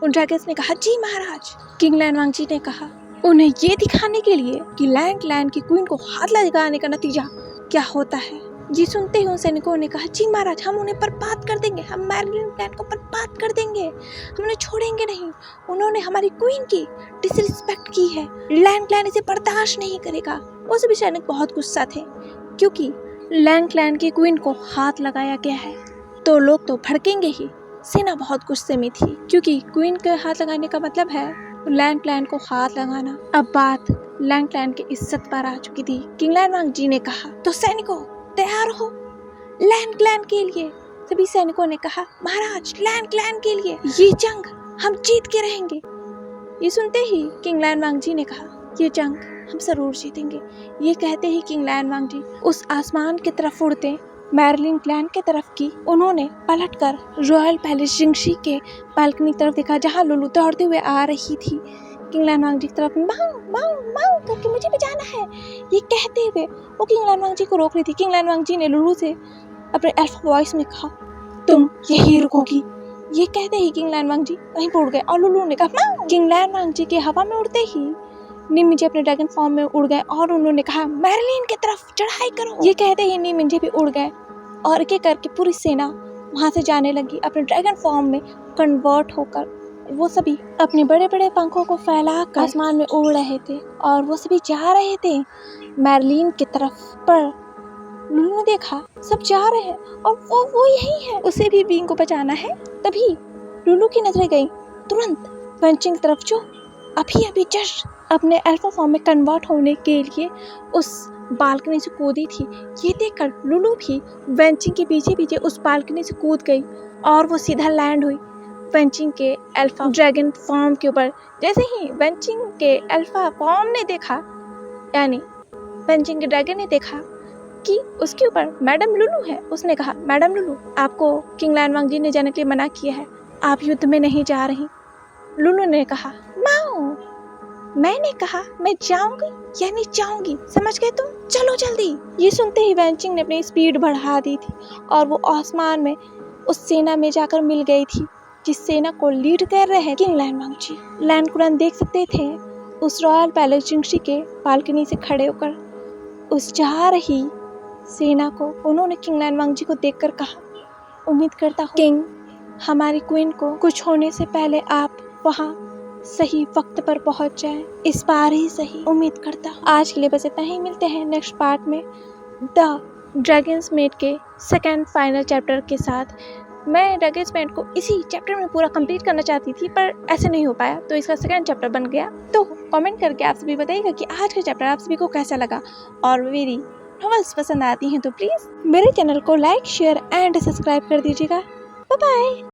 उन ड्रैगन्स ने कहा जी महाराज। किंग लैनवांग जी ने कहा उन्हें ये दिखाने के लिए कि लैंड की क्वीन को हाथ लगाने का नतीजा क्या होता है। जी सुनते ही उन सैनिकों ने कहा जी महाराज हम उन्हें बर्बाद कर देंगे, हम मैरिलीन क्लैन को बर्बाद कर देंगे, हम उन्हें छोड़ेंगे नहीं। उन्होंने हमारी क्वीन की डिसरिस्पेक्ट की है, लैंड क्लैन इसे बर्दाश्त नहीं करेगा। वो सभी सैनिक बहुत गुस्सा थे क्योंकि लैंड क्लैन की क्वीन को हाथ लगाया गया है तो लोग तो भड़केंगे ही। सेना बहुत गुस्से में थी क्योंकि क्वीन के हाथ लगाने का मतलब है लैंड क्लैन को हाथ लगाना। अब बात लैंड क्लैन की इज्जत पर आ चुकी थी। किंग लैनवांग जी ने कहा तो सैनिकों तैयार हो लैंड क्लैन के लिए। सभी सैनिकों ने कहा महाराज लैंड क्लैन के लिए, ये जंग हम जीत के रहेंगे। ये सुनते ही किंग लैनवांग जी ने कहा ये जंग हम जरूर जीतेंगे। ये कहते ही किंग लैनवांग जी उस आसमान की तरफ उड़ते मैरिलीन क्लैन के तरफ की। उन्होंने पलटकर रॉयल पैलेस जिंगशी के बालकनी की तरफ देखा जहाँ लुलू दौड़ते हुए आ रही थी किंग लैनवांग जी की तरफ। माऊ माऊ माऊ करके मुझे भी जाना है, ये कहते हुए वो किंग लैनवांग जी को रोक रही थी। किंग लैनवांग जी ने लुलू से अपने अल्फा वॉइस में कहा तुम यही रुकोगी। ये कहते ही किंग लैनवांग जी वहीं पर उड़ गए और लुलू ने कहा माऊ। किंग लैनवांग जी के हवा में उड़ते ही निमिंजे अपने ड्रैगन फॉर्म में उड़ गए और उन्होंने कहा मैरिलीन की तरफ चढ़ाई करो। ये कहते ही निमिंजे भी उड़ गए और एक एक करके पूरी सेना वहाँ से जाने लगी अपने ड्रैगन फॉर्म में कन्वर्ट होकर। वो सभी अपने बड़े बड़े पंखों को फैलाकर आसमान में उड़ रहे थे और वो सभी जा रहे थे मैरलिन की तरफ। पर लूलू ने देखा सब जा रहे हैं और वो यही है, उसे भी बींग को बचाना है। तभी लूलू की नजरें गई तुरंत वेंचिंग की तरफ, जो अभी अभी जस्ट अपने अल्फा फॉर्म में कन्वर्ट होने के लिए उस बालकनी से कूदी थी। ये देखकर लूलू भी वेंचिंग के पीछे पीछे उस बालकनी से कूद गई और वो सीधा लैंड हुई वेंचिंग के अल्फा ड्रैगन फॉर्म के ऊपर। जैसे ही वेंचिंग के अल्फा फॉर्म ने देखा, यानी वेंचिंग के ड्रैगन ने देखा कि उसके ऊपर मैडम लूलू है, उसने कहा, मैडम लूलू, आपको किंग लायन वांग जी ने जाने के लिए मना किया है, आप युद्ध में नहीं जा रही। लूलू ने कहा, माओ, मैंने कहा मैं जाऊंगी या नहीं जाऊंगी, समझ गए तुम, चलो जल्दी। ये सुनते ही वेंचिंग ने अपनी स्पीड बढ़ा दी थी और वो आसमान में उस सेना में जाकर मिल गई थी जिस सेना को लीड कर रहे हैं किंग लायन वांग जी। लैंड कुरान देख सकते थे उस रॉयल पैलेस जिंगशी के बालकनी से खड़े होकर उस जा रही सेना को। उन्होंने किंग लायन वांग जी को देखकर कहा, उम्मीद करता हूँ किंग, हमारी क्वीन को कुछ होने से पहले आप वहाँ सही वक्त पर पहुँच जाएं, इस बार ही सही, उम्मीद करता हूँ। आज के लिए बस इतना ही, मिलते हैं नेक्स्ट पार्ट में द ड्रैगन्स मेट के सेकेंड फाइनल चैप्टर के साथ। मैं ड्रैगन्स मेट को इसी चैप्टर में पूरा कंप्लीट करना चाहती थी पर ऐसे नहीं हो पाया, तो इसका सेकेंड चैप्टर बन गया। तो कमेंट करके आप सभी बताइएगा कि आज का चैप्टर आप सभी को कैसा लगा, और मेरी नॉवेल्स पसंद आती हैं तो प्लीज़ मेरे चैनल को लाइक, शेयर एंड सब्सक्राइब कर दीजिएगा। Bye bye.